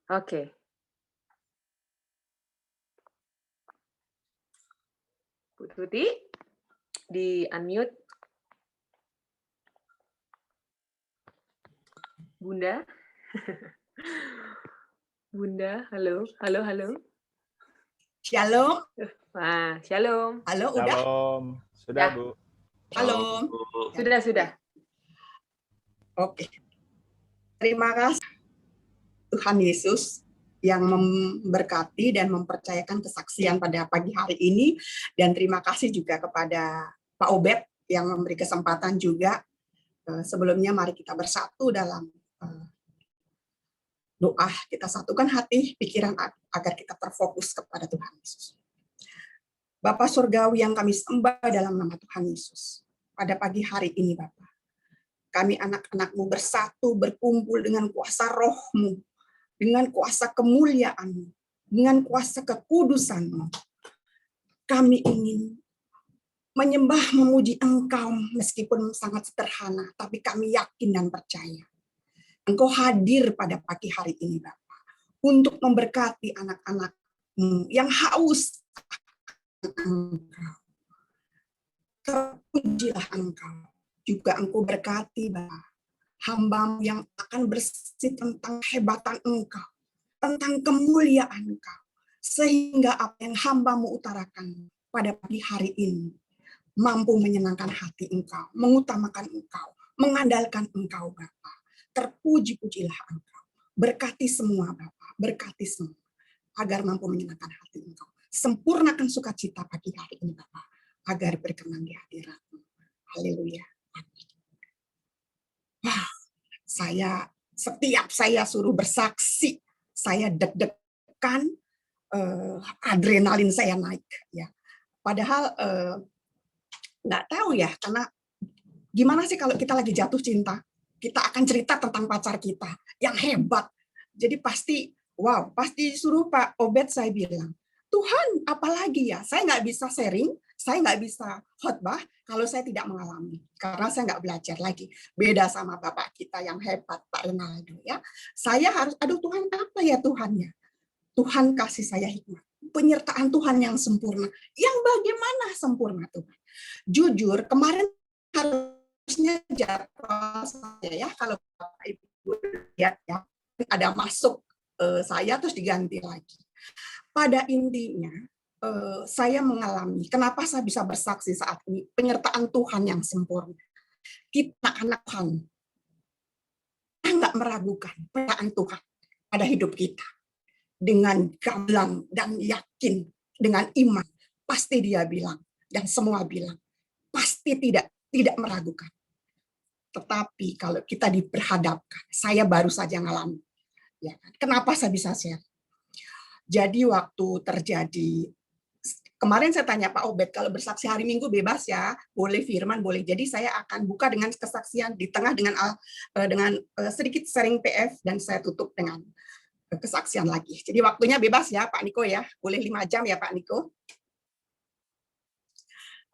Oke. Bu Tuti, di-unmute. Bunda. Bunda, halo halo halo. Shalom. Nah, shalom. Halo, udah? Shalom. Sudah, Dah. Bu. Halo. Sudah. Oke. Terima kasih Tuhan Yesus yang memberkati dan mempercayakan kesaksian pada pagi hari ini. Dan terima kasih juga kepada Pak Obed yang memberi kesempatan juga. Sebelumnya mari kita bersatu dalam doa. Kita satukan hati, pikiran agar kita terfokus kepada Tuhan Yesus. Bapa Surgawi yang kami sembah dalam nama Tuhan Yesus. Pada pagi hari ini Bapa, kami anak-anak-Mu bersatu berkumpul dengan kuasa Roh-Mu, dengan kuasa kemuliaan-Mu, dengan kuasa kekudusan-Mu. Kami ingin menyembah, memuji Engkau meskipun sangat sederhana, tapi kami yakin dan percaya. Engkau hadir pada pagi hari ini Bapa, untuk memberkati anak-anak-Mu yang haus Engkau. Terpujilah Engkau. Juga Engkau berkati Bapa, hamba yang akan bersih tentang hebatan Engkau, tentang kemuliaan Engkau, sehingga apa yang hamba-Mu utarakan pada pagi hari ini mampu menyenangkan hati Engkau, mengutamakan Engkau, mengandalkan Engkau Bapa. Terpuji-pujilah Engkau. Berkati semua Bapa, berkati semua agar mampu menyenangkan hati Engkau. Sempurnakan sukacita pagi hari ini Bapa, agar berkenan di hadirat-Mu. Haleluya. Wah, setiap saya suruh bersaksi, saya deg-degan, adrenalin saya naik ya. Padahal nggak tahu ya, karena gimana sih kalau kita lagi jatuh cinta, kita akan cerita tentang pacar kita yang hebat. Jadi pasti suruh Pak Obed saya bilang, Tuhan apalagi ya, saya nggak bisa sharing, saya nggak bisa khotbah kalau saya tidak mengalami, karena saya nggak belajar lagi. Beda sama Bapak kita yang hebat, Pak Renaldo ya. Saya harus, aduh Tuhan apa ya Tuhannya? Tuhan kasih saya hikmat, penyertaan Tuhan yang sempurna. Yang bagaimana sempurna Tuhan? Jujur, kemarin harusnya jadwal saya ya, kalau Bapak Ibu lihat ya, ada masuk saya terus diganti lagi. Pada intinya, saya mengalami, kenapa saya bisa bersaksi saat ini, penyertaan Tuhan yang sempurna. Kita anak Tuhan, kita nggak meragukan penyertaan Tuhan pada hidup kita. Dengan gamblang dan yakin, dengan iman, pasti dia bilang, dan semua bilang, pasti tidak meragukan. Tetapi kalau kita diperhadapkan, saya baru saja ngalami. Ya, kenapa saya bisa share? Jadi waktu terjadi, kemarin saya tanya Pak Obed, kalau bersaksi hari Minggu bebas ya, boleh firman, boleh. Jadi saya akan buka dengan kesaksian di tengah dengan sedikit sharing PF, dan saya tutup dengan kesaksian lagi. Jadi waktunya bebas ya Pak Niko ya, boleh 5 jam ya Pak Niko.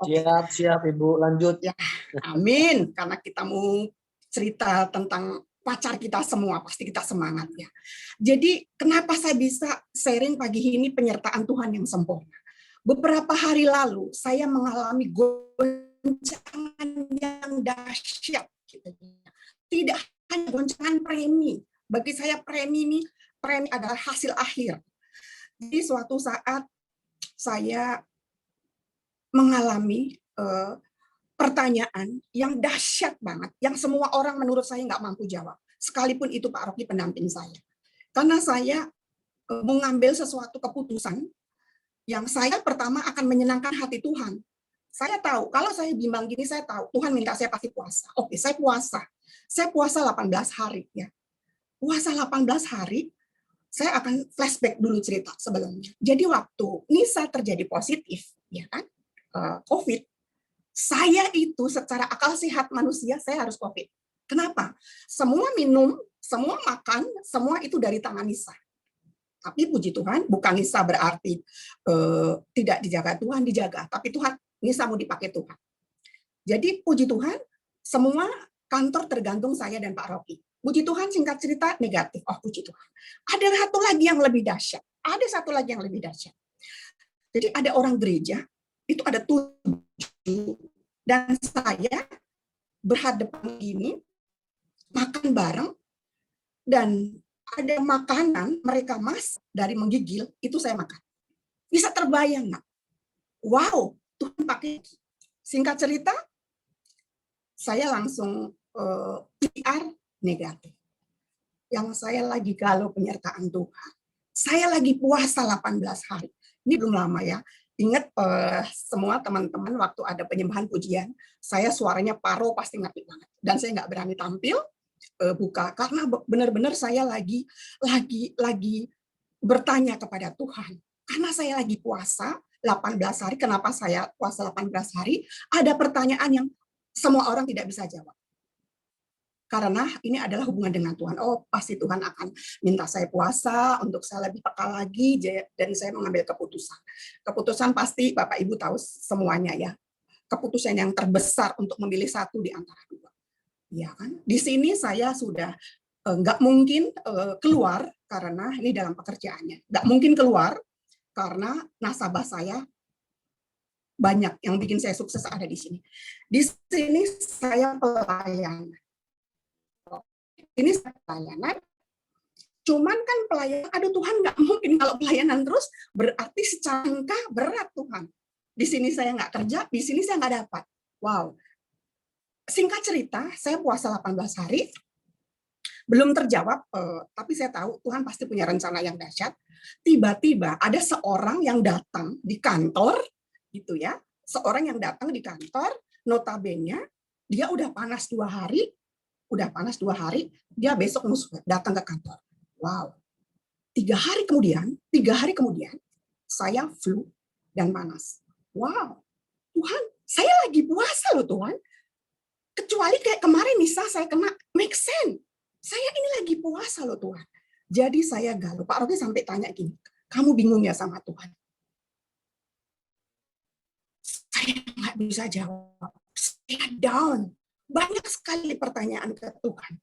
Siap Ibu, lanjut. Ya, amin. Karena kita mau cerita tentang pacar kita semua, pasti kita semangat ya. Jadi kenapa saya bisa sharing pagi ini penyertaan Tuhan yang sempurna? Beberapa hari lalu saya mengalami goncangan yang dahsyat. Gitu. Tidak hanya goncangan premi. Bagi saya premi adalah hasil akhir. Jadi suatu saat saya mengalami pertanyaan yang dahsyat banget, yang semua orang menurut saya nggak mampu jawab. Sekalipun itu Pak Rocky pendamping saya. Karena saya mengambil sesuatu keputusan yang saya pertama akan menyenangkan hati Tuhan. Saya tahu, kalau saya bimbang gini, saya tahu Tuhan minta saya pasti puasa. Oke, saya puasa. Saya puasa 18 hari ya. Puasa 18 hari, saya akan flashback dulu cerita sebelumnya. Jadi waktu Nisa terjadi positif, ya kan, COVID, saya itu secara akal sehat manusia, saya harus COVID. Kenapa? Semua minum, semua makan, semua itu dari tangan Nisa. Tapi puji Tuhan, bukan Nisa berarti tidak dijaga, Tuhan dijaga. Tapi Tuhan, Nisa mau dipakai Tuhan. Jadi puji Tuhan, semua kantor tergantung saya dan Pak Rocky. Puji Tuhan, singkat cerita negatif. Oh, puji Tuhan. Ada satu lagi yang lebih dahsyat. Ada satu lagi yang lebih dahsyat. Jadi ada orang gereja, itu ada 7, dan saya berhadapan gini, makan bareng, dan ada makanan mereka masak dari menggigil, itu saya makan. Bisa terbayang nggak? Wow, Tuhan pakai. Singkat cerita, saya langsung PR negatif. Yang saya lagi galau penyertaan Tuhan. Saya lagi puasa 18 hari. Ini belum lama ya. Ingat semua teman-teman waktu ada penyembahan pujian, saya suaranya paro pasti ngerti banget. Dan saya nggak berani tampil buka karena benar-benar saya lagi bertanya kepada Tuhan. Karena saya lagi puasa 18 hari, kenapa saya puasa 18 hari? Ada pertanyaan yang semua orang tidak bisa jawab. Karena ini adalah hubungan dengan Tuhan. Oh, pasti Tuhan akan minta saya puasa untuk saya lebih peka lagi dan saya mengambil keputusan. Keputusan pasti Bapak Ibu tahu semuanya ya. Keputusan yang terbesar untuk memilih satu di antara dua. Ya kan? Di sini saya sudah nggak mungkin keluar karena ini dalam pekerjaannya. Nggak mungkin keluar karena nasabah saya banyak yang bikin saya sukses ada di sini. Di sini saya pelayan. Ini pelayanan, cuman kan pelayanan, aduh Tuhan nggak mungkin kalau pelayanan terus, berarti secara angka berat Tuhan. Di sini saya nggak kerja, di sini saya nggak dapat. Wow. Singkat cerita, saya puasa 18 hari, belum terjawab, tapi saya tahu Tuhan pasti punya rencana yang dahsyat. Tiba-tiba ada seorang yang datang di kantor, gitu ya, seorang yang datang di kantor, notabene dia udah panas 2 hari, dia besok datang ke kantor. Wow. 3 hari kemudian, saya flu dan panas. Wow. Tuhan, saya lagi puasa loh Tuhan. Kecuali kayak kemarin Nisa saya kena, make sense. Saya ini lagi puasa loh Tuhan. Jadi saya galau. Pak Rocky sampai tanya gini, kamu bingung ya sama Tuhan? Saya nggak bisa jawab. Saya down. Banyak sekali pertanyaan ke Tuhan.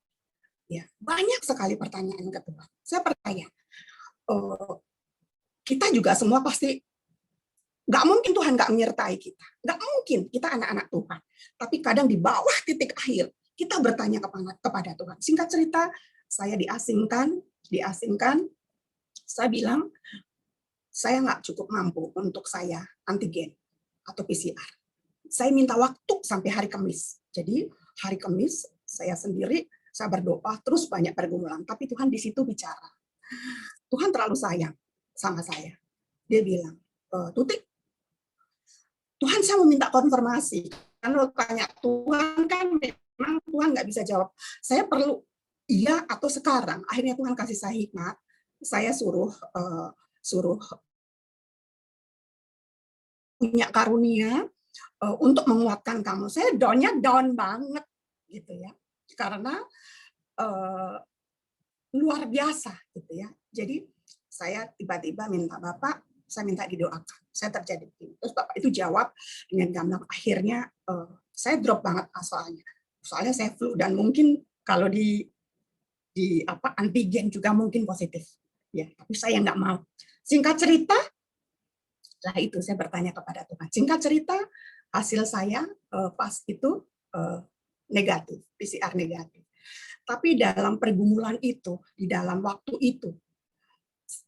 Ya, banyak sekali pertanyaan ke Tuhan. Saya percaya, kita juga semua pasti nggak mungkin Tuhan nggak menyertai kita. Nggak mungkin, kita anak-anak Tuhan. Tapi kadang di bawah titik akhir, kita bertanya kepada Tuhan. Singkat cerita, saya diasingkan, saya bilang, saya nggak cukup mampu untuk saya antigen atau PCR. Saya minta waktu sampai hari Kamis. Jadi hari Kamis saya sendiri, saya berdoa, terus banyak pergumulan. Tapi Tuhan di situ bicara. Tuhan terlalu sayang sama saya. Dia bilang, Tutik, Tuhan saya mau minta konfirmasi. Kalau tanya Tuhan kan memang Tuhan nggak bisa jawab. Saya perlu iya atau sekarang. Akhirnya Tuhan kasih saya hikmat. Saya suruh punya karunia untuk menguatkan kamu. Saya down banget gitu ya. Karena luar biasa gitu ya. Jadi saya tiba-tiba minta Bapak, saya minta didoakan. Saya terjadi begini. Terus Bapak itu jawab dengan gamblang. Akhirnya saya drop banget soalnya. Soalnya saya flu dan mungkin kalau di antigen juga mungkin positif. Ya, tapi saya nggak mau. Singkat cerita, lah itu saya bertanya kepada Tuhan. Singkat cerita, hasil saya pas itu negatif, PCR negatif. Tapi dalam pergumulan itu, di dalam waktu itu,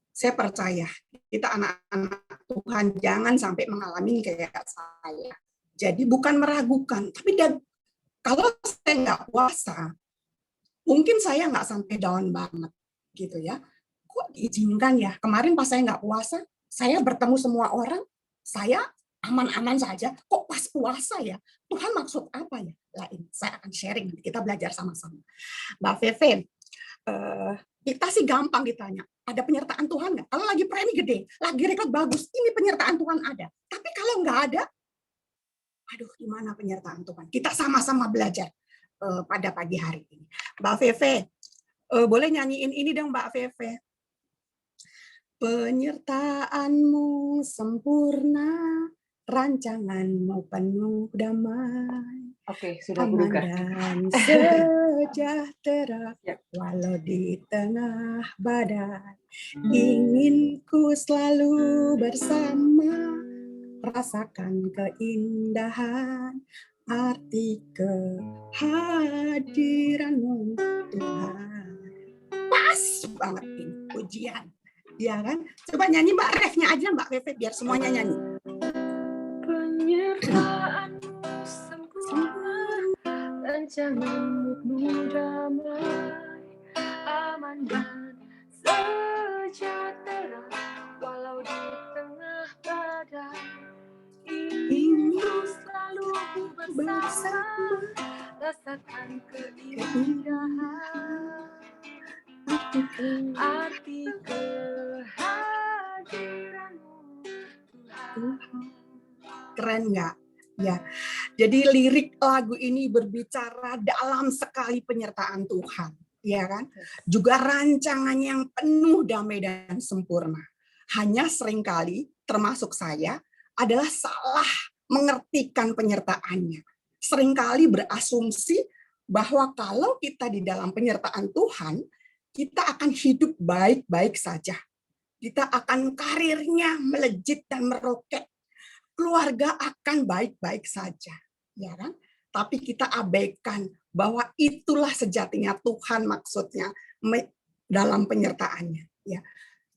saya percaya kita anak-anak Tuhan jangan sampai mengalami kayak saya. Jadi bukan meragukan, tapi kalau saya nggak puasa, mungkin saya nggak sampai down banget, gitu ya. Kok diizinkan ya? Kemarin pas saya nggak puasa, saya bertemu semua orang, saya aman-aman saja. Kok pas puasa ya? Tuhan maksud apa ya? Lain, saya akan sharing, kita belajar sama-sama. Mbak Feve, kita sih gampang ditanya, ada penyertaan Tuhan nggak? Kalau lagi premi gede, lagi rekod bagus, ini penyertaan Tuhan ada. Tapi kalau nggak ada, aduh gimana penyertaan Tuhan? Kita sama-sama belajar pada pagi hari ini. Mbak Feve, boleh nyanyiin ini dong Mbak Feve. Penyertaanmu sempurna, rancanganmu penuh damai, Oke, sudah aman kuduga. dan sejahtera, Ya. walau di tengah badai. Ingin ku selalu bersama, rasakan keindahan, arti kehadiranmu Tuhan. Pas banget ini pujian, ya kan? Coba nyanyi Mbak refnya aja Mbak Fefe biar semuanya nyanyi. Penyertaanmu sempurna, rancanganmu penuh damai, aman dan sejahtera, walau di tengah badai. Ingin ku selalu bersama, rasakan keindahan, arti kehadiranmu Tuhan. Keren nggak? Ya, jadi lirik lagu ini berbicara dalam sekali penyertaan Tuhan, ya kan? Juga rancangan yang penuh damai dan sempurna. Hanya seringkali, termasuk saya, adalah salah mengertikan penyertaannya. Seringkali berasumsi bahwa kalau kita di dalam penyertaan Tuhan, kita akan hidup baik-baik saja. Kita akan karirnya melejit dan meroket. Keluarga akan baik-baik saja, ya kan? Tapi kita abaikan bahwa itulah sejatinya Tuhan maksudnya dalam penyertaannya. Ya,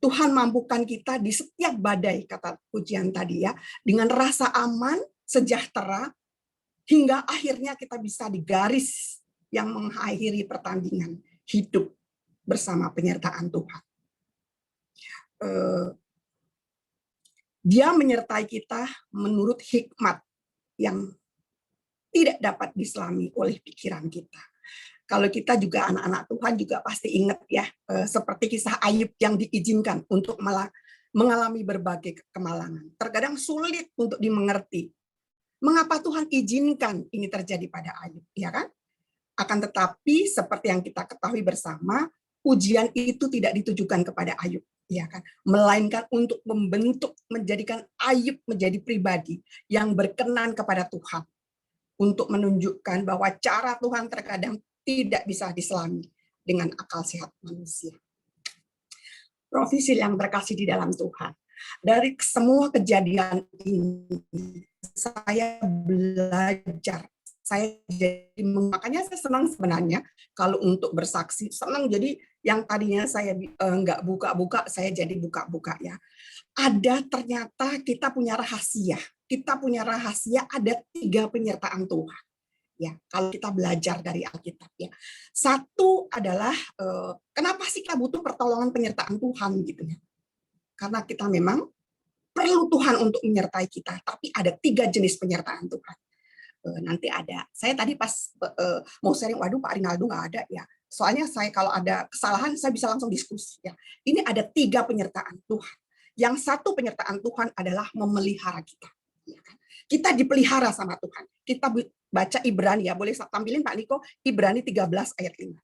Tuhan mampukan kita di setiap badai, kata pujian tadi ya, dengan rasa aman, sejahtera, hingga akhirnya kita bisa di garis yang mengakhiri pertandingan hidup bersama penyertaan Tuhan. Dia menyertai kita menurut hikmat yang tidak dapat diselami oleh pikiran kita. Kalau kita juga anak-anak Tuhan juga pasti ingat ya, seperti kisah Ayub yang diizinkan untuk mengalami berbagai kemalangan. Terkadang sulit untuk dimengerti. Mengapa Tuhan izinkan ini terjadi pada Ayub, ya kan? Akan tetapi seperti yang kita ketahui bersama, ujian itu tidak ditujukan kepada Ayub, ya kan? Melainkan untuk membentuk, menjadikan Ayub menjadi pribadi yang berkenan kepada Tuhan, untuk menunjukkan bahwa cara Tuhan terkadang tidak bisa diselami dengan akal sehat manusia. Profesi yang terkasih di dalam Tuhan, dari semua kejadian ini saya belajar. Saya jadi, makanya saya senang sebenarnya kalau untuk bersaksi, senang. Jadi yang tadinya saya nggak buka-buka, saya jadi buka-buka ya. Ada ternyata kita punya rahasia. Kita punya rahasia, ada 3 penyertaan Tuhan. Ya, kalau kita belajar dari Alkitab ya. Satu adalah kenapa sih kita butuh pertolongan penyertaan Tuhan gitu ya. Karena kita memang perlu Tuhan untuk menyertai kita, tapi ada 3 jenis penyertaan Tuhan. Nanti ada. Saya tadi pas mau sharing, waduh Pak Rinaldo nggak ada ya. Soalnya saya kalau ada kesalahan saya bisa langsung diskusi ya. Ini ada 3 penyertaan Tuhan. Yang satu penyertaan Tuhan adalah memelihara kita. Ya kan? Kita dipelihara sama Tuhan. Kita baca Ibrani ya. Boleh tampilin Pak Niko Ibrani 13 ayat 5.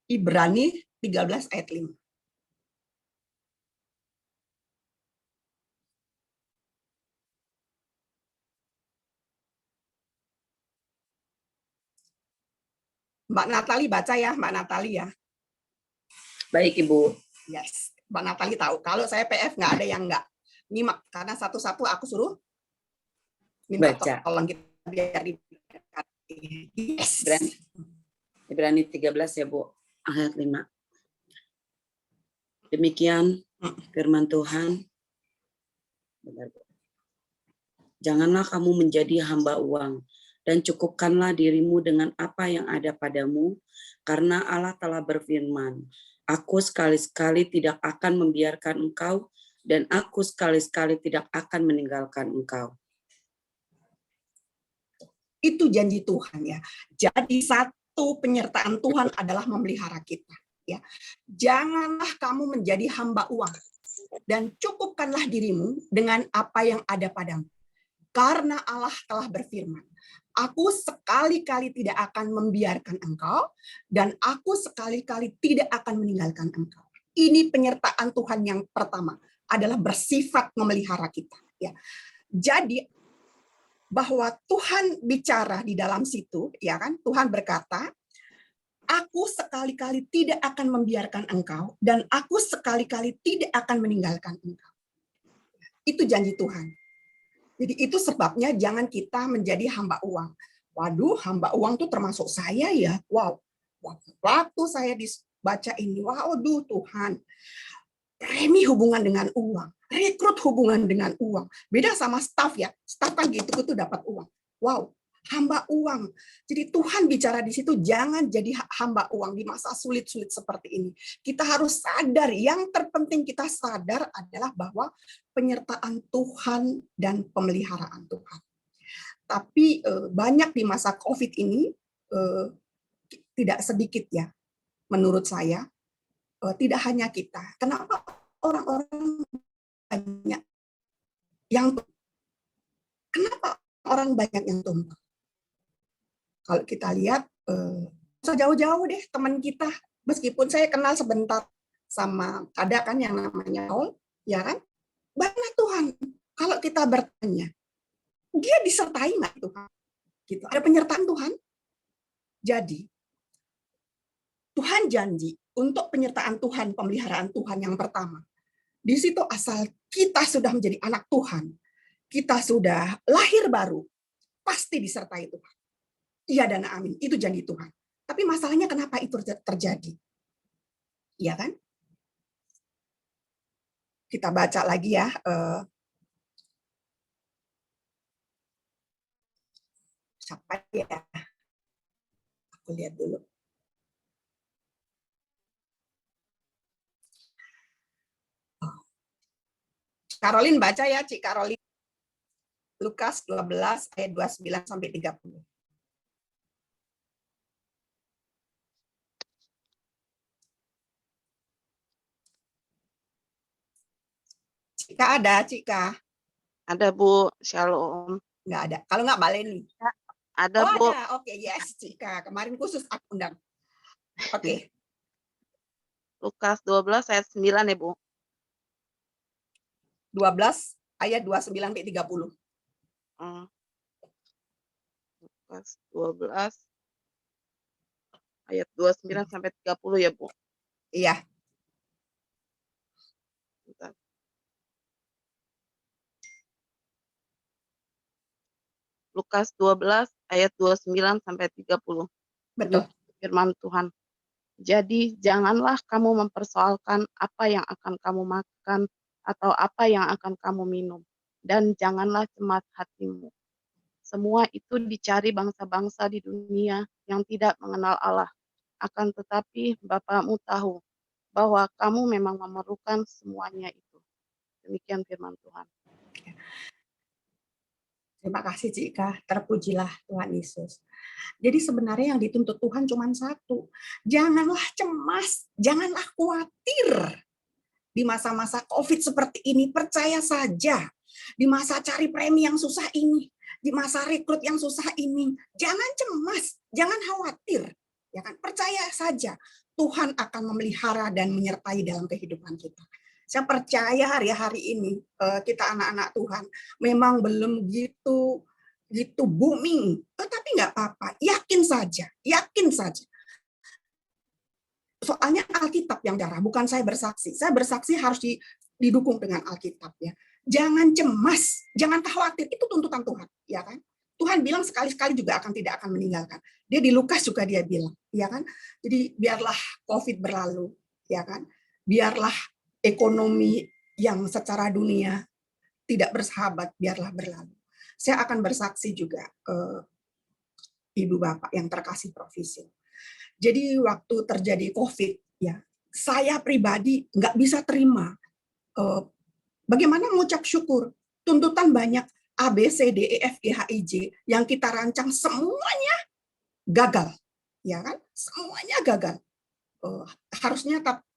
Ibrani 13 ayat 5. Mbak Natali baca ya, Mbak Natali ya. Baik, Ibu. Yes, Mbak Natali tahu. Kalau saya PF nggak ada yang nggak nyimak, karena satu-satu aku suruh minta Baca. tolong kita biar yes. Ibrani 13 ya, Bu. Ayat 5. Demikian firman Tuhan. Benar, Bu. Janganlah kamu menjadi hamba uang, dan cukupkanlah dirimu dengan apa yang ada padamu, karena Allah telah berfirman, aku sekali-sekali tidak akan membiarkan engkau, dan aku sekali-sekali tidak akan meninggalkan engkau. Itu janji Tuhan ya. Jadi satu penyertaan Tuhan adalah memelihara kita. Ya, janganlah kamu menjadi hamba uang, dan cukupkanlah dirimu dengan apa yang ada padamu. Karena Allah telah berfirman, Aku sekali-kali tidak akan membiarkan engkau, dan aku sekali-kali tidak akan meninggalkan engkau. Ini penyertaan Tuhan yang pertama, adalah bersifat memelihara kita. Ya. Jadi bahwa Tuhan bicara di dalam situ, ya kan? Tuhan berkata, aku sekali-kali tidak akan membiarkan engkau, dan aku sekali-kali tidak akan meninggalkan engkau. Itu janji Tuhan. Jadi itu sebabnya jangan kita menjadi hamba uang. Waduh, hamba uang tuh termasuk saya ya. Wow. Waktu saya dibaca ini, waduh Tuhan. Premi hubungan dengan uang, rekrut hubungan dengan uang. Beda sama staff ya. Staff kan gitu tuh dapat uang. Wow, hamba uang. Jadi Tuhan bicara di situ, jangan jadi hamba uang di masa sulit-sulit seperti ini. Kita harus sadar, yang terpenting kita sadar adalah bahwa penyertaan Tuhan dan pemeliharaan Tuhan. Tapi banyak di masa COVID ini, tidak sedikit ya, menurut saya, tidak hanya kita. Kenapa orang-orang banyak yang tumpah? Kalau kita lihat, jauh-jauh deh teman kita, meskipun saya kenal sebentar sama ada kan yang namanya Paul, ya kan? Banyak Tuhan. Kalau kita bertanya, dia disertai nggak Tuhan? Gitu. Ada penyertaan Tuhan. Jadi Tuhan janji untuk penyertaan Tuhan, pemeliharaan Tuhan yang pertama. Di situ asal kita sudah menjadi anak Tuhan, kita sudah lahir baru, pasti disertai Tuhan. Iya dan amin, itu janji Tuhan. Tapi masalahnya kenapa itu terjadi? Iya kan? Kita baca lagi ya. Siapa ya? Aku lihat dulu. Caroline baca ya, Cik Caroline. Lukas 12 ayat 29 sampai 30. Cika ada, Cika. Ada Bu, Shalom. Nggak ada. Kalau nggak Baleni. Ada Oh Bu. ada, oke, yes Cika. Kemarin khusus aku undang. Oke. Lukas 12 ayat 9 ya Bu. 12 ayat 29 sampai 30. Lukas 12 ayat 29 sampai 30 ya Bu. Iya. Bentar. Lukas 12 ayat 29 sampai 30. Betul. Firman Tuhan. Jadi janganlah kamu mempersoalkan apa yang akan kamu makan atau apa yang akan kamu minum, dan janganlah cemas hatimu. Semua itu dicari bangsa-bangsa di dunia yang tidak mengenal Allah. Akan tetapi Bapamu tahu bahwa kamu memang memerlukan semuanya itu. Demikian firman Tuhan. Terima kasih Cika, terpujilah Tuhan Yesus. Jadi sebenarnya yang dituntut Tuhan cuma satu. Janganlah cemas, janganlah khawatir. Di masa-masa COVID seperti ini, percaya saja. Di masa cari premi yang susah ini, di masa rekrut yang susah ini, jangan cemas, jangan khawatir. Ya kan? Percaya saja, Tuhan akan memelihara dan menyertai dalam kehidupan kita. Saya percaya hari-hari ini kita anak-anak Tuhan memang belum gitu booming, tetapi nggak apa-apa, yakin saja. Soalnya Alkitab yang darah, bukan saya bersaksi. Saya bersaksi harus didukung dengan Alkitab ya. Jangan cemas, jangan khawatir, itu tuntutan Tuhan, ya kan? Tuhan bilang sekali-sekali juga tidak akan meninggalkan. Dia di Lukas juga dia bilang, ya kan? Jadi biarlah COVID berlalu, ya kan? Biarlah ekonomi yang secara dunia tidak bersahabat, biarlah berlalu. Saya akan bersaksi juga Ibu Bapak yang terkasih Profesor. Jadi waktu terjadi COVID, ya saya pribadi nggak bisa terima. Bagaimana mengucap syukur? Tuntutan banyak A, B, C, D, E, F, G, H, I, J yang kita rancang semuanya gagal, ya kan? Semuanya gagal.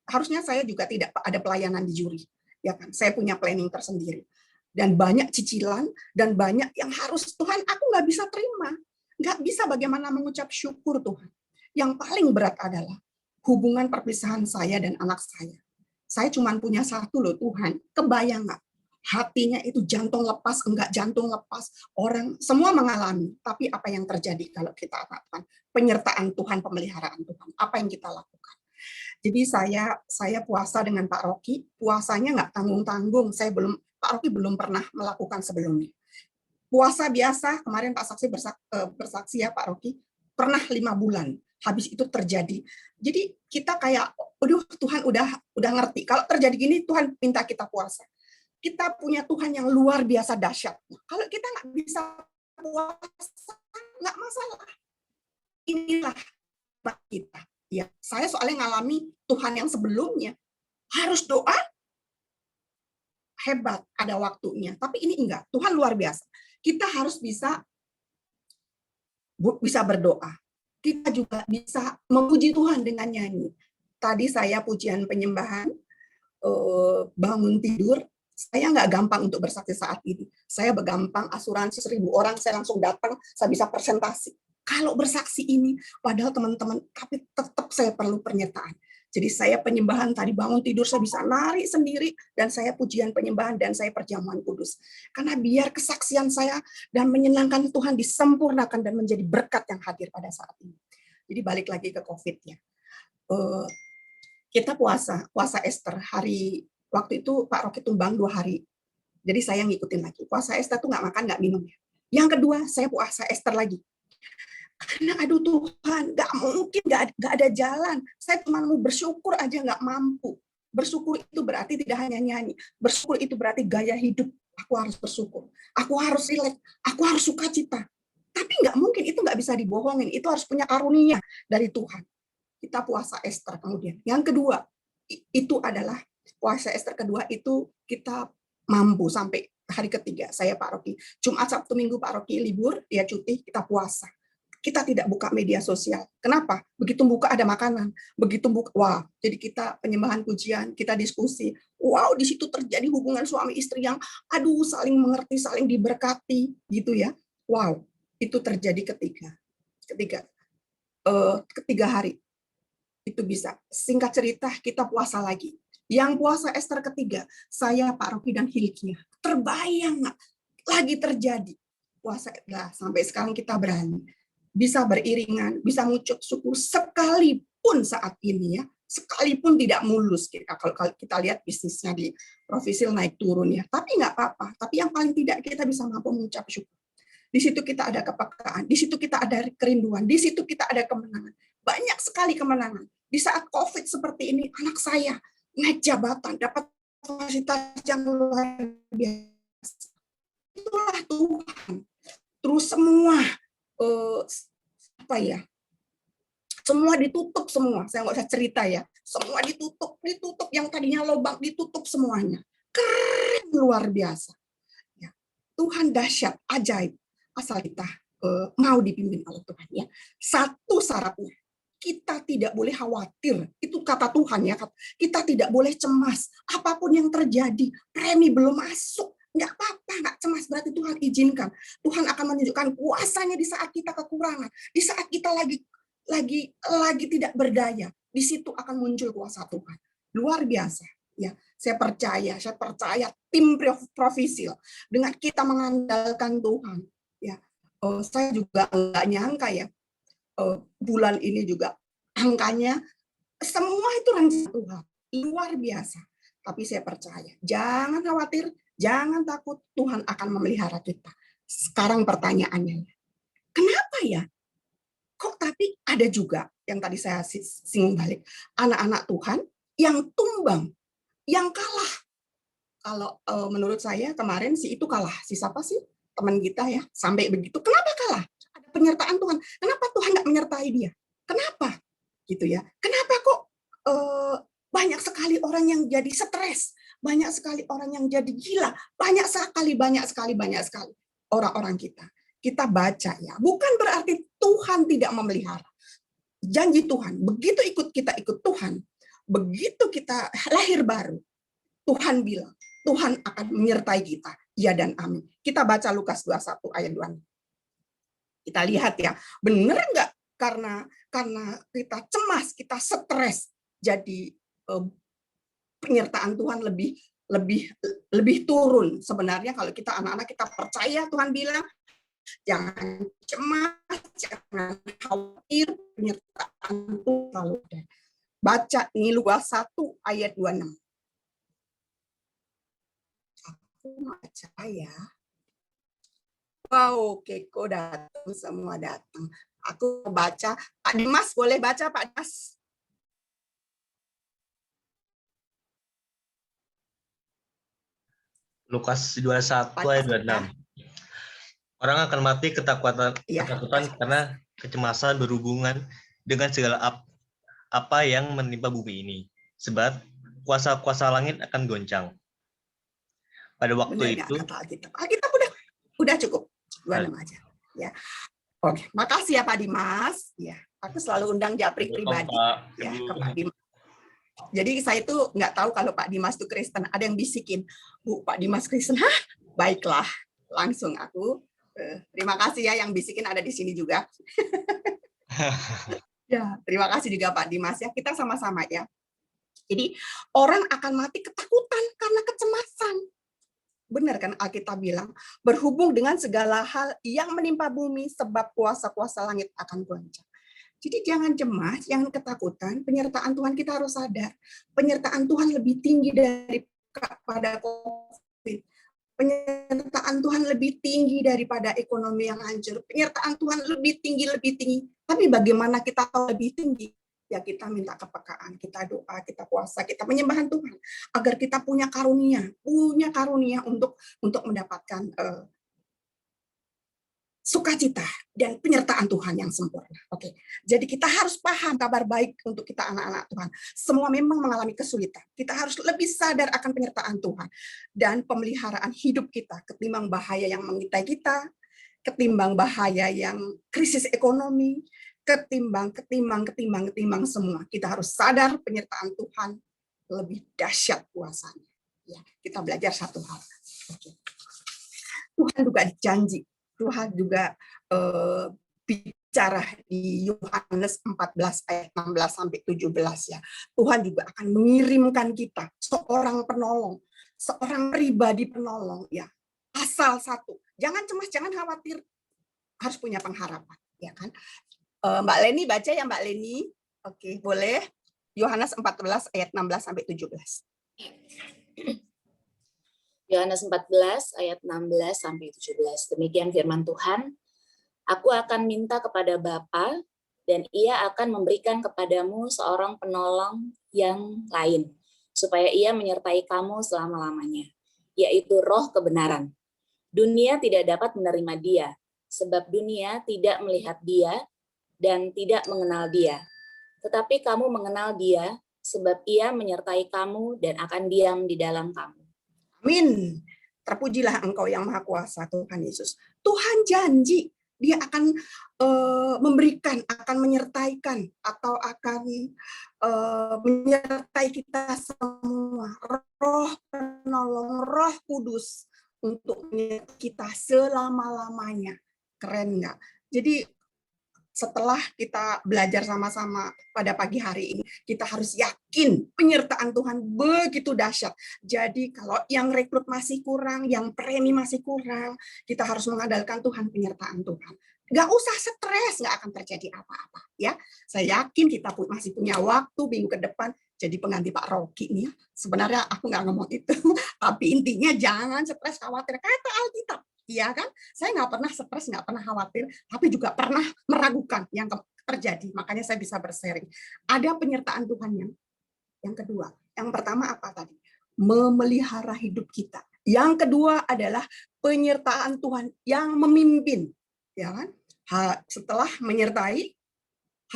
Harusnya saya juga tidak ada pelayanan di juri, ya kan? Saya punya planning tersendiri dan banyak cicilan dan banyak yang harus Tuhan aku nggak bisa terima. Nggak bisa bagaimana mengucap syukur Tuhan. Yang paling berat adalah hubungan perpisahan saya dan anak saya. Saya cuma punya satu loh Tuhan. Kebayang nggak? Hatinya itu jantung lepas, enggak jantung lepas. Orang semua mengalami. Tapi apa yang terjadi kalau kita lakukan? Penyertaan Tuhan, pemeliharaan Tuhan. Apa yang kita lakukan? Jadi saya puasa dengan Pak Rocky. Puasanya nggak tanggung-tanggung. Pak Rocky belum pernah melakukan sebelumnya. Puasa biasa, kemarin Pak Saksi bersaksi ya Pak Rocky, pernah 5 bulan. Habis itu terjadi. Jadi kita kayak, aduh Tuhan udah ngerti. Kalau terjadi gini, Tuhan minta kita puasa. Kita punya Tuhan yang luar biasa dahsyat. Kalau kita nggak bisa puasa, nggak masalah. Inilah kita. Ya, saya soalnya ngalami Tuhan yang sebelumnya. Harus doa, hebat, ada waktunya. Tapi ini enggak. Tuhan luar biasa. Kita harus bisa berdoa. Kita juga bisa memuji Tuhan dengan nyanyi. Tadi saya pujian penyembahan, bangun tidur, saya nggak gampang untuk bersaksi saat ini. Saya bergampang asuransi 1000 orang, saya langsung datang, saya bisa presentasi. Kalau bersaksi ini, padahal teman-teman, tapi tetap saya perlu pernyataan. Jadi saya penyembahan tadi bangun tidur, saya bisa lari sendiri, dan saya pujian penyembahan, dan saya perjamuan kudus. Karena biar kesaksian saya dan menyenangkan Tuhan disempurnakan dan menjadi berkat yang hadir pada saat ini. Jadi balik lagi ke COVID ya. Kita puasa Ester hari, waktu itu Pak Rocky tumbang 2 hari. Jadi saya ngikutin lagi. Puasa Ester tuh nggak makan, nggak minum. Yang kedua, saya puasa Ester lagi. Karena aduh Tuhan, nggak mungkin, nggak ada jalan. Saya cuma mau bersyukur aja nggak mampu. Bersyukur itu berarti tidak hanya nyanyi. Bersyukur itu berarti gaya hidup. Aku harus bersyukur. Aku harus rileks. Aku harus sukacita. Tapi nggak mungkin, itu nggak bisa dibohongin. Itu harus punya karunia dari Tuhan. Kita puasa Ester kemudian. Yang kedua, itu adalah puasa Ester kedua itu kita mampu sampai hari ketiga. Saya Pak Rocky. Jumat, Sabtu, Minggu Pak Rocky libur, dia cuti, kita puasa. Kita tidak buka media sosial. Kenapa? Begitu buka ada makanan. Begitu buka, wah, jadi kita penyembahan pujian, kita diskusi. Wow, di situ terjadi hubungan suami istri yang, aduh, saling mengerti, saling diberkati, gitu ya. Wow, itu terjadi ketiga hari. Itu bisa. Singkat cerita, kita puasa lagi. Yang puasa Ester ketiga, saya, Pak Rocky, dan Hilkia. Terbayang nggak? Lagi terjadi. Puasa, nah, sampai sekarang kita berani. Bisa beriringan, bisa mengucap syukur sekalipun saat ini ya, sekalipun tidak mulus kalau kita lihat bisnisnya di Provisil naik turun ya, tapi nggak apa-apa. Tapi yang paling tidak kita bisa mampu mengucap syukur. Di situ kita ada kepekaan, di situ kita ada kerinduan, di situ kita ada kemenangan. Banyak sekali kemenangan. Di saat COVID seperti ini, anak saya naik jabatan, dapat fasilitas yang luar biasa. Itulah Tuhan. Terus semua semua ditutup semua. Saya nggak usah cerita ya. Semua ditutup yang tadinya lubang ditutup semuanya. Keren luar biasa. Ya. Tuhan dahsyat, ajaib. Asal kita mau dipimpin oleh Tuhan ya. Satu syaratnya, kita tidak boleh khawatir. Itu kata Tuhan ya. Kita tidak boleh cemas. Apapun yang terjadi, premi belum masuk. Nggak apa-apa, nggak cemas, berarti Tuhan izinkan. Tuhan akan menunjukkan kuasanya di saat kita kekurangan, di saat kita lagi tidak berdaya, di situ akan muncul kuasa Tuhan. Luar biasa. Ya, saya percaya tim Provisil dengan kita mengandalkan Tuhan. Ya, saya juga nggak nyangka ya, bulan ini juga angkanya semua itu rencana Tuhan. Luar biasa. Tapi saya percaya, jangan khawatir, jangan takut, Tuhan akan memelihara kita. Sekarang pertanyaannya, kenapa ya? Kok tapi ada juga yang tadi saya singgung balik, anak-anak Tuhan yang tumbang, yang kalah. Kalau menurut saya kemarin si itu kalah, si siapa sih teman kita ya, sampai begitu. Kenapa kalah? Ada penyertaan Tuhan. Kenapa Tuhan nggak menyertai dia? Kenapa? Gitu ya. Kenapa kok banyak sekali orang yang jadi stres? Banyak sekali orang yang jadi gila, banyak sekali orang-orang kita baca ya, bukan berarti Tuhan tidak memelihara. Janji Tuhan, begitu kita ikut Tuhan, begitu kita lahir baru, Tuhan bilang, Tuhan akan menyertai kita, ya dan amin. Kita baca Lukas 21 ayat 2. Kita lihat ya, benar nggak karena kita cemas, kita stres, jadi penyertaan Tuhan lebih turun. Sebenarnya kalau kita anak-anak kita percaya, Tuhan bilang jangan cemas, jangan khawatir, penyertaan Tuhan selalu ada. Baca ini Lukas 1 ayat 26. Aku baca ya. Wow, Keko datang, semua datang. Aku baca. Pak Dimas, boleh baca Pak Dimas? Lukas 21 ayat 26. Orang akan mati ketakutan karena kecemasan berhubungan dengan segala apa yang menimpa bumi ini. Sebab kuasa-kuasa langit akan goncang. Pada waktu itu. Alkitab udah cukup. 26 aja. Ya. Oke, makasih ya Pak Dimas. Ya, aku selalu undang Japri pribadi ya ke Pak Dimas. Jadi saya itu nggak tahu kalau Pak Dimas itu Kristen. Ada yang bisikin, Bu, Pak Dimas Kristen. Hah, baiklah. Langsung aku. Terima kasih ya yang bisikin ada di sini juga. Ya, terima kasih juga Pak Dimas ya. Kita sama-sama ya. Jadi orang akan mati ketakutan karena kecemasan. Benar kan Alkitab bilang, berhubung dengan segala hal yang menimpa bumi sebab kuasa-kuasa langit akan goncang. Jadi jangan cemas, jangan ketakutan, penyertaan Tuhan kita harus sadar. Penyertaan Tuhan lebih tinggi daripada COVID. Penyertaan Tuhan lebih tinggi daripada ekonomi yang hancur. Penyertaan Tuhan lebih tinggi. Tapi bagaimana kita lebih tinggi? Ya kita minta kepekaan, kita doa, kita puasa, kita penyembahan Tuhan agar kita punya karunia untuk mendapatkan sukacita dan penyertaan Tuhan yang sempurna. Oke, jadi kita harus paham kabar baik untuk kita anak-anak Tuhan. Semua memang mengalami kesulitan. Kita harus lebih sadar akan penyertaan Tuhan dan pemeliharaan hidup kita ketimbang bahaya yang mengintai kita, ketimbang bahaya yang krisis ekonomi, ketimbang semua. Kita harus sadar penyertaan Tuhan lebih dahsyat kuasanya. Ya, kita belajar satu hal. Oke. Tuhan juga janji. Tuhan juga bicara di Yohanes 14 ayat 16 sampai 17 ya. Tuhan juga akan mengirimkan kita seorang penolong, seorang pribadi penolong ya. Asal satu. Jangan cemas, jangan khawatir. Harus punya pengharapan, ya kan? Mbak Leni baca ya Mbak Leni. Oke, boleh. Yohanes 14 ayat 16 sampai 17. Yohanes 14 ayat 16 sampai 17. Demikian firman Tuhan. Aku akan minta kepada Bapa dan Ia akan memberikan kepadamu seorang penolong yang lain supaya Ia menyertai kamu selama-lamanya, yaitu Roh kebenaran. Dunia tidak dapat menerima Dia sebab dunia tidak melihat Dia dan tidak mengenal Dia. Tetapi kamu mengenal Dia, sebab Ia menyertai kamu dan akan diam di dalam kamu. Amin. Terpujilah Engkau yang Maha Kuasa, Tuhan Yesus. Tuhan janji Dia akan memberikan, akan menyertaikan, atau akan menyertai kita semua. Roh penolong, Roh Kudus untuk menyertai kita selama-lamanya. Keren nggak? Jadi setelah kita belajar sama-sama pada pagi hari ini, kita harus yakin penyertaan Tuhan begitu dahsyat. Jadi kalau yang rekrut masih kurang, yang premi masih kurang, kita harus mengandalkan Tuhan, penyertaan Tuhan. Nggak usah stres, nggak akan terjadi apa-apa. Ya, saya yakin kita masih punya waktu minggu ke depan jadi pengganti Pak Rocky nih. Sebenarnya aku nggak ngomong itu, tapi intinya jangan stres, khawatir. Kata Alkitab. Iya kan? Saya nggak pernah stres, nggak pernah khawatir, tapi juga pernah meragukan yang terjadi. Makanya saya bisa bersharing. Ada penyertaan Tuhan yang kedua. Yang pertama apa tadi? Memelihara hidup kita. Yang kedua adalah penyertaan Tuhan yang memimpin. Ya kan? Setelah menyertai,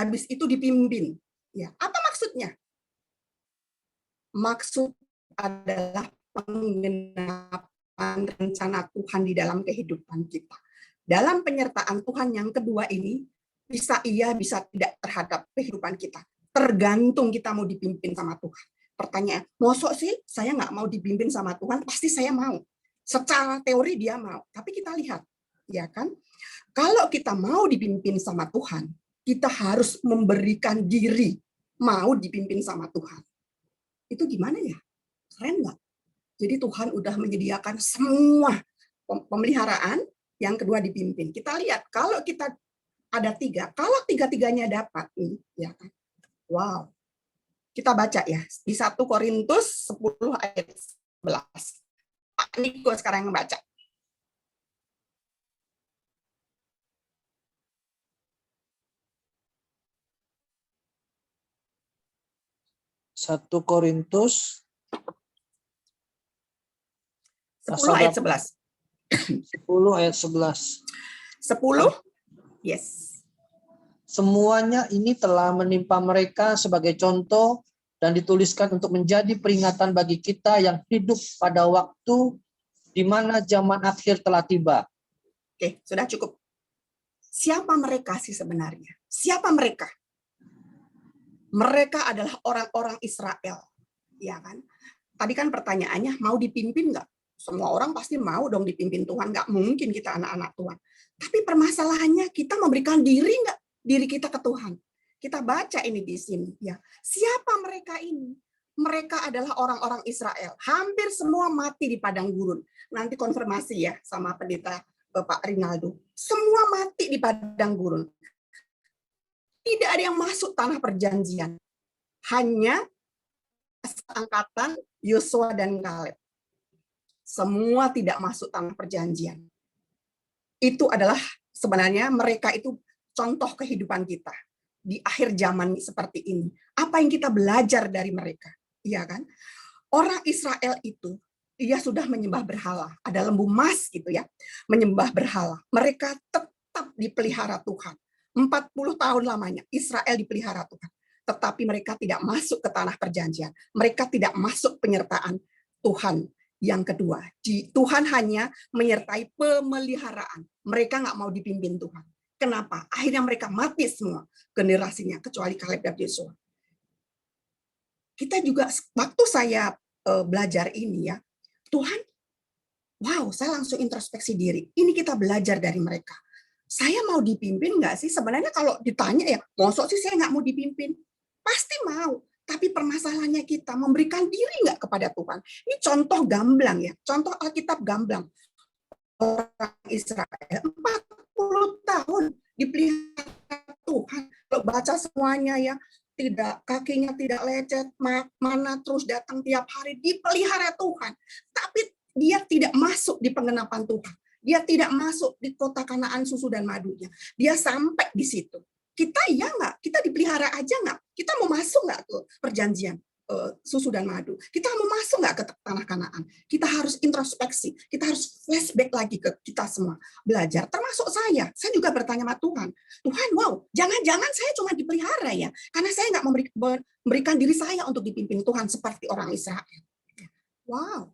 habis itu dipimpin. Ya, apa maksudnya? Maksud adalah penggenapan rencana Tuhan di dalam kehidupan kita. Dalam penyertaan Tuhan yang kedua ini, bisa iya, bisa tidak terhadap kehidupan kita. Tergantung kita mau dipimpin sama Tuhan. Pertanyaan, mosok sih saya nggak mau dipimpin sama Tuhan? Pasti saya mau. Secara teori dia mau. Tapi kita lihat, ya kan? Kalau kalau kita mau dipimpin sama Tuhan, kita harus memberikan diri mau dipimpin sama Tuhan. Itu gimana ya? Keren nggak? Jadi Tuhan udah menyediakan semua pemeliharaan, yang kedua dipimpin. Kita lihat, kalau kita ada 3, kalau 3-3-nya dapat, ya kan? Wow. Kita baca ya, di 1 Korintus 10 ayat 11. Pak Niko sekarang yang baca. 1 Korintus 10 ayat 11. 10 ayat 11. 10? Yes. Semuanya ini telah menimpa mereka sebagai contoh dan dituliskan untuk menjadi peringatan bagi kita yang hidup pada waktu di mana zaman akhir telah tiba. Oke, sudah cukup. Siapa mereka sih sebenarnya? Siapa mereka? Mereka adalah orang-orang Israel, ya kan? Tadi kan pertanyaannya, mau dipimpin nggak? Semua orang pasti mau dong dipimpin Tuhan. Nggak mungkin kita anak-anak Tuhan. Tapi permasalahannya, kita memberikan diri nggak? Diri kita ke Tuhan. Kita baca ini di sini. Ya, siapa mereka ini? Mereka adalah orang-orang Israel. Hampir semua mati di padang gurun. Nanti konfirmasi ya sama pendeta Pak Rinaldo. Semua mati di padang gurun. Tidak ada yang masuk tanah perjanjian. Hanya angkatan Yosua dan Kaleb. Semua tidak masuk tanah perjanjian. Itu adalah sebenarnya mereka itu contoh kehidupan kita di akhir zaman seperti ini. Apa yang kita belajar dari mereka? Iya kan? Orang Israel itu dia sudah menyembah berhala. Ada lembu emas gitu ya. Menyembah berhala. Mereka tetap dipelihara Tuhan. 40 tahun lamanya Israel dipelihara Tuhan. Tetapi mereka tidak masuk ke tanah perjanjian. Mereka tidak masuk penyertaan Tuhan. Yang kedua, Tuhan hanya menyertai pemeliharaan. Mereka nggak mau dipimpin Tuhan. Kenapa? Akhirnya mereka mati semua generasinya, kecuali Kaleb dan Yosua. Kita juga, waktu saya belajar ini ya, Tuhan, wow, saya langsung introspeksi diri. Ini kita belajar dari mereka. Saya mau dipimpin nggak sih? Sebenarnya kalau ditanya ya, mosok sih saya nggak mau dipimpin? Pasti mau. Tapi permasalahannya kita memberikan diri nggak kepada Tuhan. Ini contoh gamblang ya, contoh Alkitab gamblang. Orang Israel 40 tahun dipelihara Tuhan. Kalau baca semuanya ya, tidak kakinya tidak lecet, mana terus datang tiap hari, dipelihara Tuhan. Tapi dia tidak masuk di penggenapan Tuhan. Dia tidak masuk di kota Kanaan susu dan madunya. Dia sampai di situ. Kita ya nggak? Kita dipelihara aja nggak? Kita mau masuk nggak ke perjanjian susu dan madu? Kita mau masuk nggak ke tanah Kanaan? Kita harus introspeksi. Kita harus flashback lagi ke kita semua. Belajar. Termasuk saya. Saya juga bertanya sama Tuhan. Tuhan, wow, jangan-jangan saya cuma dipelihara ya. Karena saya nggak memberikan diri saya untuk dipimpin Tuhan seperti orang Israel. Wow,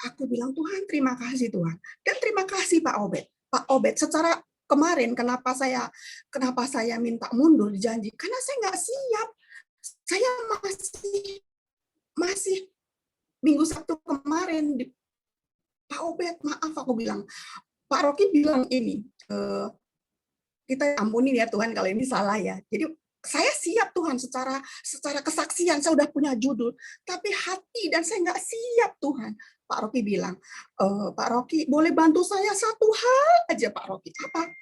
aku bilang Tuhan, terima kasih Tuhan. Dan terima kasih Pak Obed. Pak Obed, secara kemarin kenapa saya minta mundur janji? Karena saya nggak siap. Saya masih Minggu Sabtu kemarin Pak Obed, maaf aku bilang. Pak Rocky bilang ini, kita ampuni ya Tuhan kalau ini salah ya. Jadi saya siap Tuhan secara kesaksian, saya udah punya judul, tapi hati dan saya nggak siap Tuhan. Pak Rocky bilang, Pak Rocky boleh bantu saya satu hal aja Pak Rocky. Apa?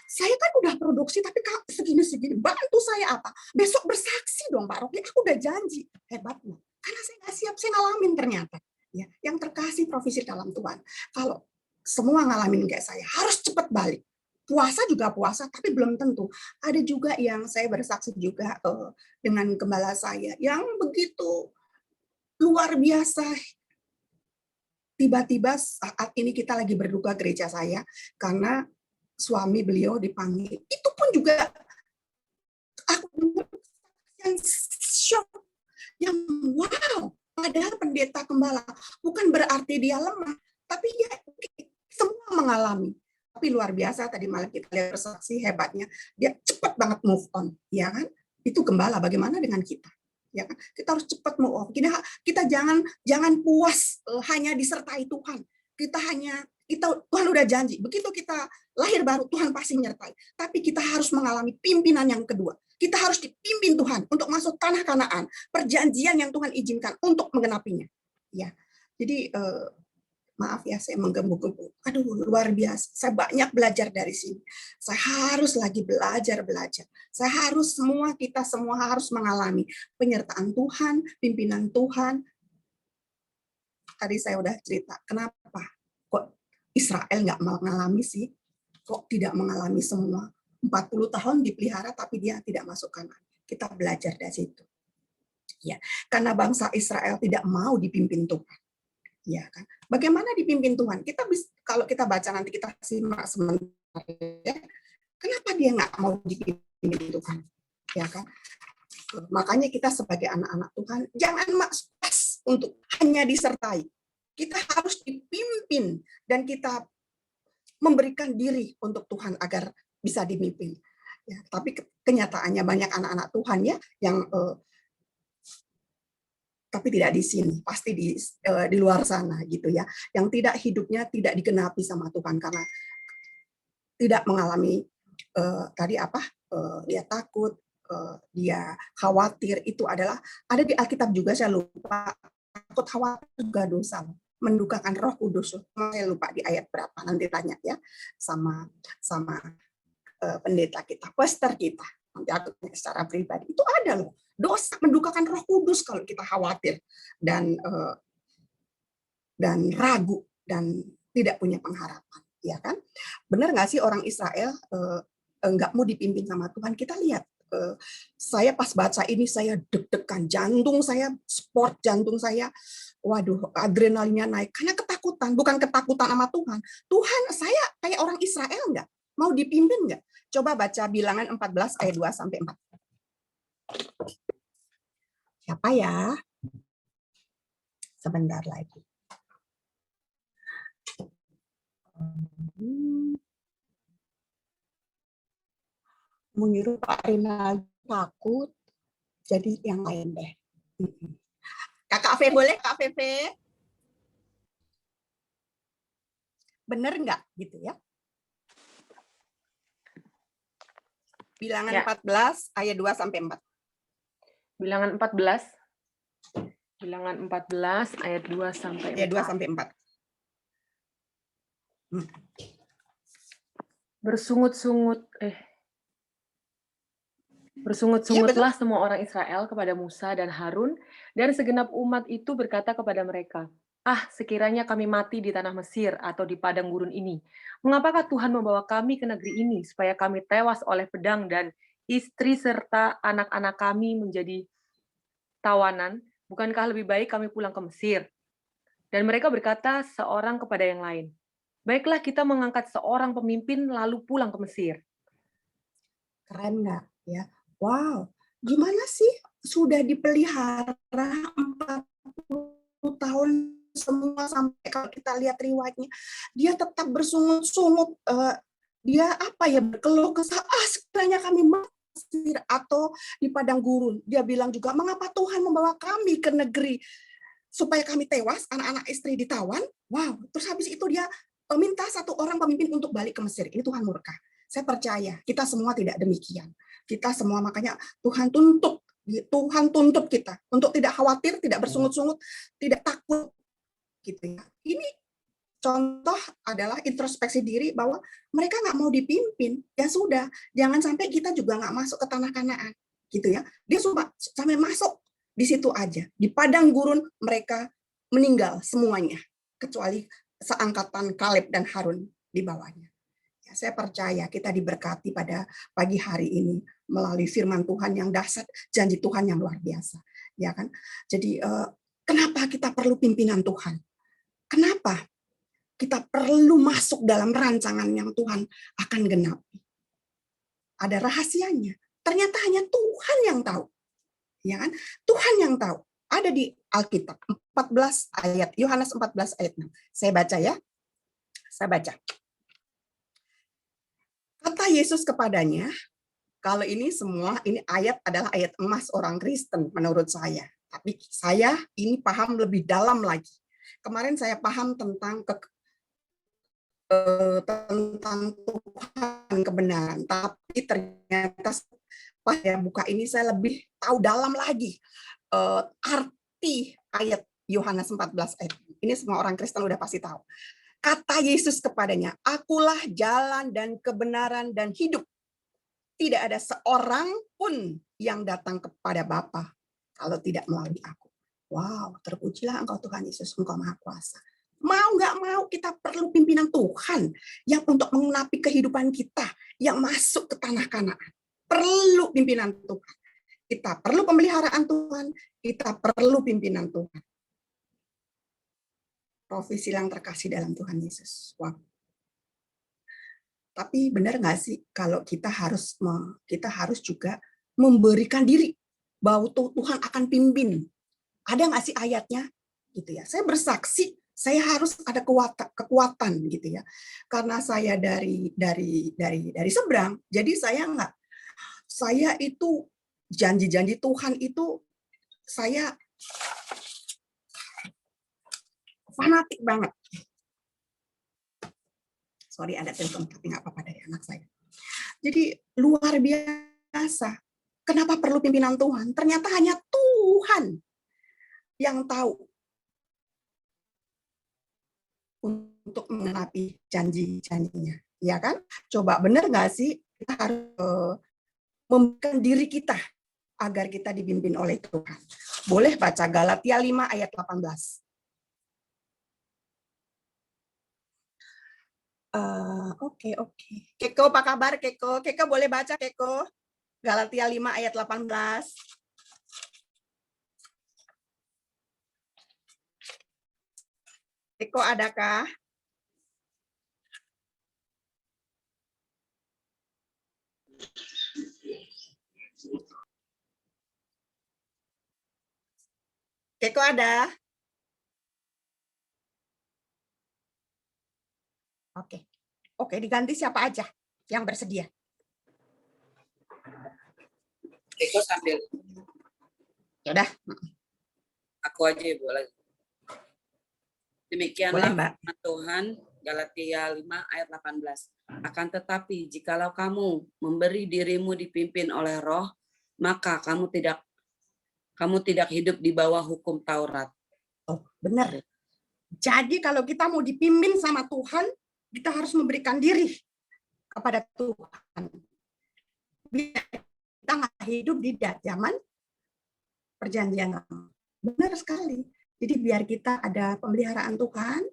Saya kan udah produksi tapi segini-segini, bantu saya apa? Besok bersaksi dong Pak Rocky, aku udah janji. Hebatnya, karena saya nggak siap, saya ngalamin ternyata. Ya, yang terkasih profesi dalam Tuhan. Kalau semua ngalamin kayak saya, harus cepat balik. Puasa juga puasa, tapi belum tentu. Ada juga yang saya bersaksi juga dengan gembala saya, yang begitu luar biasa. Tiba-tiba saat ini kita lagi berduka gereja saya, karena suami beliau dipanggil. Itu pun juga aku yang shock, yang wow. Padahal pendeta gembala bukan berarti dia lemah, tapi dia semua mengalami. Tapi luar biasa tadi malam kita lihat bersaksi hebatnya, dia cepat banget move on, ya kan? Itu gembala. Bagaimana dengan kita? Ya kan? Kita harus cepat move on. Kita jangan puas hanya disertai Tuhan. Kita hanya Tuhan udah janji, begitu kita lahir baru Tuhan pasti menyertai. Tapi kita harus mengalami pimpinan yang kedua. Kita harus dipimpin Tuhan untuk masuk tanah Kanaan, perjanjian yang Tuhan izinkan untuk menggenapinya. Ya, jadi maaf ya saya menggebu-gebu. Aduh, luar biasa. Saya banyak belajar dari sini. Saya harus lagi belajar. Saya harus kita semua harus mengalami penyertaan Tuhan, pimpinan Tuhan. Tadi saya udah cerita, kenapa kok Israel nggak mengalami sih? Kok tidak mengalami semua? 40 tahun dipelihara tapi dia tidak masuk Kanaan. Kita belajar dari situ. Ya, karena bangsa Israel tidak mau dipimpin Tuhan. Ya kan? Bagaimana dipimpin Tuhan? Kalau kita baca nanti kita simak sebentar ya. Kenapa dia nggak mau dipimpin Tuhan? Ya kan? Makanya kita sebagai anak-anak Tuhan jangan pas untuk hanya disertai. Kita harus dipimpin dan kita memberikan diri untuk Tuhan agar bisa dipimpin. Ya, tapi kenyataannya banyak anak-anak Tuhan ya yang tapi tidak di sini, pasti di luar sana gitu ya, yang tidak hidupnya tidak digenapi sama Tuhan karena tidak mengalami dia takut, dia khawatir. Itu adalah ada di Alkitab juga, saya lupa, takut khawatir juga dosa, mendukakan Roh Kudus. Saya lupa di ayat berapa, nanti tanya ya sama pendeta kita, pastor kita. Nanti aku tanya secara pribadi. Itu ada loh, dosa mendukakan Roh Kudus kalau kita khawatir dan ragu dan tidak punya pengharapan, ya kan? Benar nggak sih orang Israel nggak mau dipimpin sama Tuhan? Kita lihat, saya pas baca ini saya deg-degan, jantung saya, waduh, adrenalinnya naik karena ketakutan, bukan ketakutan sama Tuhan. Tuhan, saya kayak orang Israel nggak? Mau dipimpin nggak? Coba baca Bilangan 14 ayat 2-4. Siapa ya? Sebentar lagi. Mau nyuruh Pak Rinaldi takut, jadi yang lain deh. Kakak V boleh, Kak VV? Bener nggak gitu ya? Bilangan ya. 14 ayat 2-4. Bilangan 14 ayat 2-4. Ayat 2-4. Bersungut-sungutlah semua orang Israel kepada Musa dan Harun, dan segenap umat itu berkata kepada mereka, sekiranya kami mati di tanah Mesir atau di padang gurun ini, mengapakah Tuhan membawa kami ke negeri ini supaya kami tewas oleh pedang dan istri serta anak-anak kami menjadi tawanan? Bukankah lebih baik kami pulang ke Mesir? Dan mereka berkata seorang kepada yang lain, baiklah kita mengangkat seorang pemimpin lalu pulang ke Mesir. Keren nggak ya? Wow, gimana sih sudah dipelihara 40 tahun semua, sampai kalau kita lihat riwayatnya dia tetap bersungut-sungut, dia berkeluh kesah, sekiranya kami Mesir atau di padang gurun. Dia bilang juga, mengapa Tuhan membawa kami ke negeri supaya kami tewas, anak-anak istri ditawan. Wow, terus habis itu dia minta satu orang pemimpin untuk balik ke Mesir. Ini Tuhan murka. Saya percaya kita semua tidak demikian. Kita semua, makanya Tuhan tuntut kita untuk tidak khawatir, tidak bersungut-sungut, tidak takut gitu ya. Ini contoh adalah introspeksi diri bahwa mereka nggak mau dipimpin. Ya sudah, jangan sampai kita juga nggak masuk ke tanah Kanaan gitu ya. Dia sampai masuk di situ aja. Di padang gurun mereka meninggal semuanya kecuali seangkatan Kaleb dan Harun di bawahnya. Ya, saya percaya kita diberkati pada pagi hari ini melalui firman Tuhan yang dahsyat, janji Tuhan yang luar biasa, ya kan? Jadi kenapa kita perlu pimpinan Tuhan? Kenapa kita perlu masuk dalam rancangan yang Tuhan akan genapi? Ada rahasianya. Ternyata hanya Tuhan yang tahu, ya kan? Tuhan yang tahu. Ada di Alkitab 14 ayat, Yohanes 14 ayat 6. Saya baca ya. Saya baca. Kata Yesus kepadanya, kalau ini ayat adalah ayat emas orang Kristen menurut saya. Tapi saya ini paham lebih dalam lagi. Kemarin saya paham tentang tentang Tuhan kebenaran, tapi ternyata pas saya buka ini saya lebih tahu dalam lagi arti ayat Yohanes 14 ayat. Ini semua orang Kristen udah pasti tahu. Kata Yesus kepadanya, "Akulah jalan dan kebenaran dan hidup. Tidak ada seorang pun yang datang kepada Bapa kalau tidak melalui aku." Wow, terpujilah Engkau Tuhan Yesus, Engkau Maha Kuasa. Mau nggak mau kita perlu pimpinan Tuhan yang untuk mengenapi kehidupan kita yang masuk ke tanah Kanaan. Perlu pimpinan Tuhan. Kita perlu pemeliharaan Tuhan, kita perlu pimpinan Tuhan. Profesi yang terkasih dalam Tuhan Yesus. Wow. Tapi benar nggak sih kalau kita harus juga memberikan diri bahwa Tuhan akan pimpin. Ada nggak sih ayatnya? Gitu ya. Saya bersaksi, saya harus ada kekuatan gitu ya. Karena saya dari seberang, jadi saya itu janji-janji Tuhan itu saya fanatik banget. Sorry ada telepon, tapi nggak apa-apa dari anak saya. Jadi luar biasa. Kenapa perlu pimpinan Tuhan? Ternyata hanya Tuhan yang tahu untuk mengenapi janji-janjinya. Ya kan? Coba benar nggak sih kita harus memberikan diri kita agar kita dipimpin oleh Tuhan. Boleh baca Galatia 5 ayat 18. Oke. Keko, apa kabar Keko? Keko boleh baca Keko? Galatia 5 ayat 18. Keko adakah? Keko ada? Oke, diganti siapa aja yang bersedia. Eko sambil. Sudah. Aku aja Ibu lagi. Demikianlah firman Tuhan Galatia 5 ayat 18. Akan tetapi jikalau kamu memberi dirimu dipimpin oleh Roh, maka kamu tidak hidup di bawah hukum Taurat. Oh, benar. Jadi kalau kita mau dipimpin sama Tuhan, kita harus memberikan diri kepada Tuhan. Kita nggak hidup di zaman perjanjian lama. Benar sekali. Jadi biar kita ada pemeliharaan Tuhan,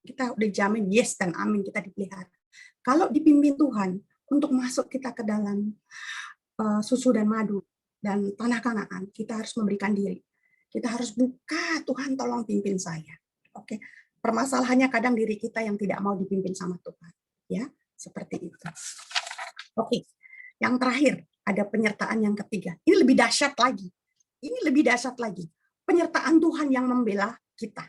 kita udah jamin yes dan amin kita dipelihara. Kalau dipimpin Tuhan untuk masuk kita ke dalam susu dan madu dan tanah Kanaan, kita harus memberikan diri. Kita harus buka, Tuhan tolong pimpin saya. Oke. Permasalahannya kadang diri kita yang tidak mau dipimpin sama Tuhan. Ya, seperti itu. Oke. Yang terakhir, ada penyertaan yang ketiga. Ini lebih dahsyat lagi. Penyertaan Tuhan yang membela kita.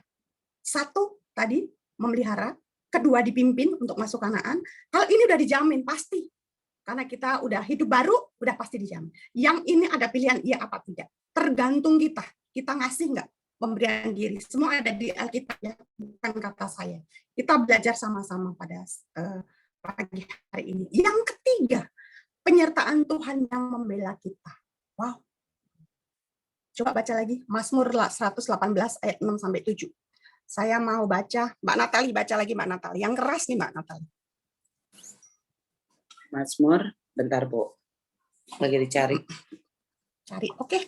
Satu, tadi memelihara. Kedua, dipimpin untuk masuk Kanaan. Kalau ini udah dijamin, pasti. Karena kita udah hidup baru, udah pasti dijamin. Yang ini ada pilihan iya apa tidak. Tergantung kita. Kita ngasih nggak pemberian diri. Semua ada di Alkitab ya, bukan kata saya. Kita belajar sama-sama pada pagi hari ini. Yang ketiga, penyertaan Tuhan yang membela kita. Wow. Coba baca lagi, Mazmur 118 ayat 6-7. Saya mau baca, Mbak Natali baca lagi Mbak Natali. Yang keras nih Mbak Natali. Mazmur, bentar Bu. Lagi dicari. Cari, oke.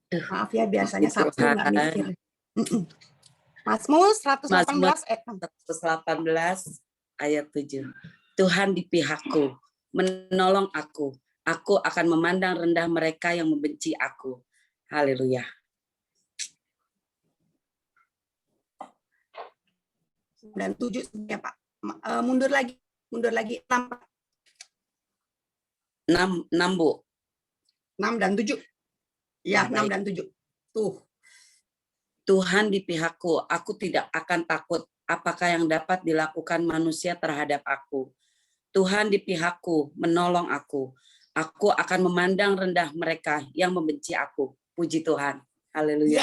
Maaf ya, biasanya Sabtu nggak mikir. Mazmur 118 ayat 7. Tuhan di pihakku, menolong aku. Aku akan memandang rendah mereka yang membenci aku. Haleluya. Dan 7 ya Pak. Mundur lagi 6 Bu. 6 dan 7. Ya, 6 dan 7. Tuh. Tuhan di pihakku, aku tidak akan takut apakah yang dapat dilakukan manusia terhadap aku. Tuhan di pihakku, menolong aku. Aku akan memandang rendah mereka yang membenci aku. Puji Tuhan. Haleluya.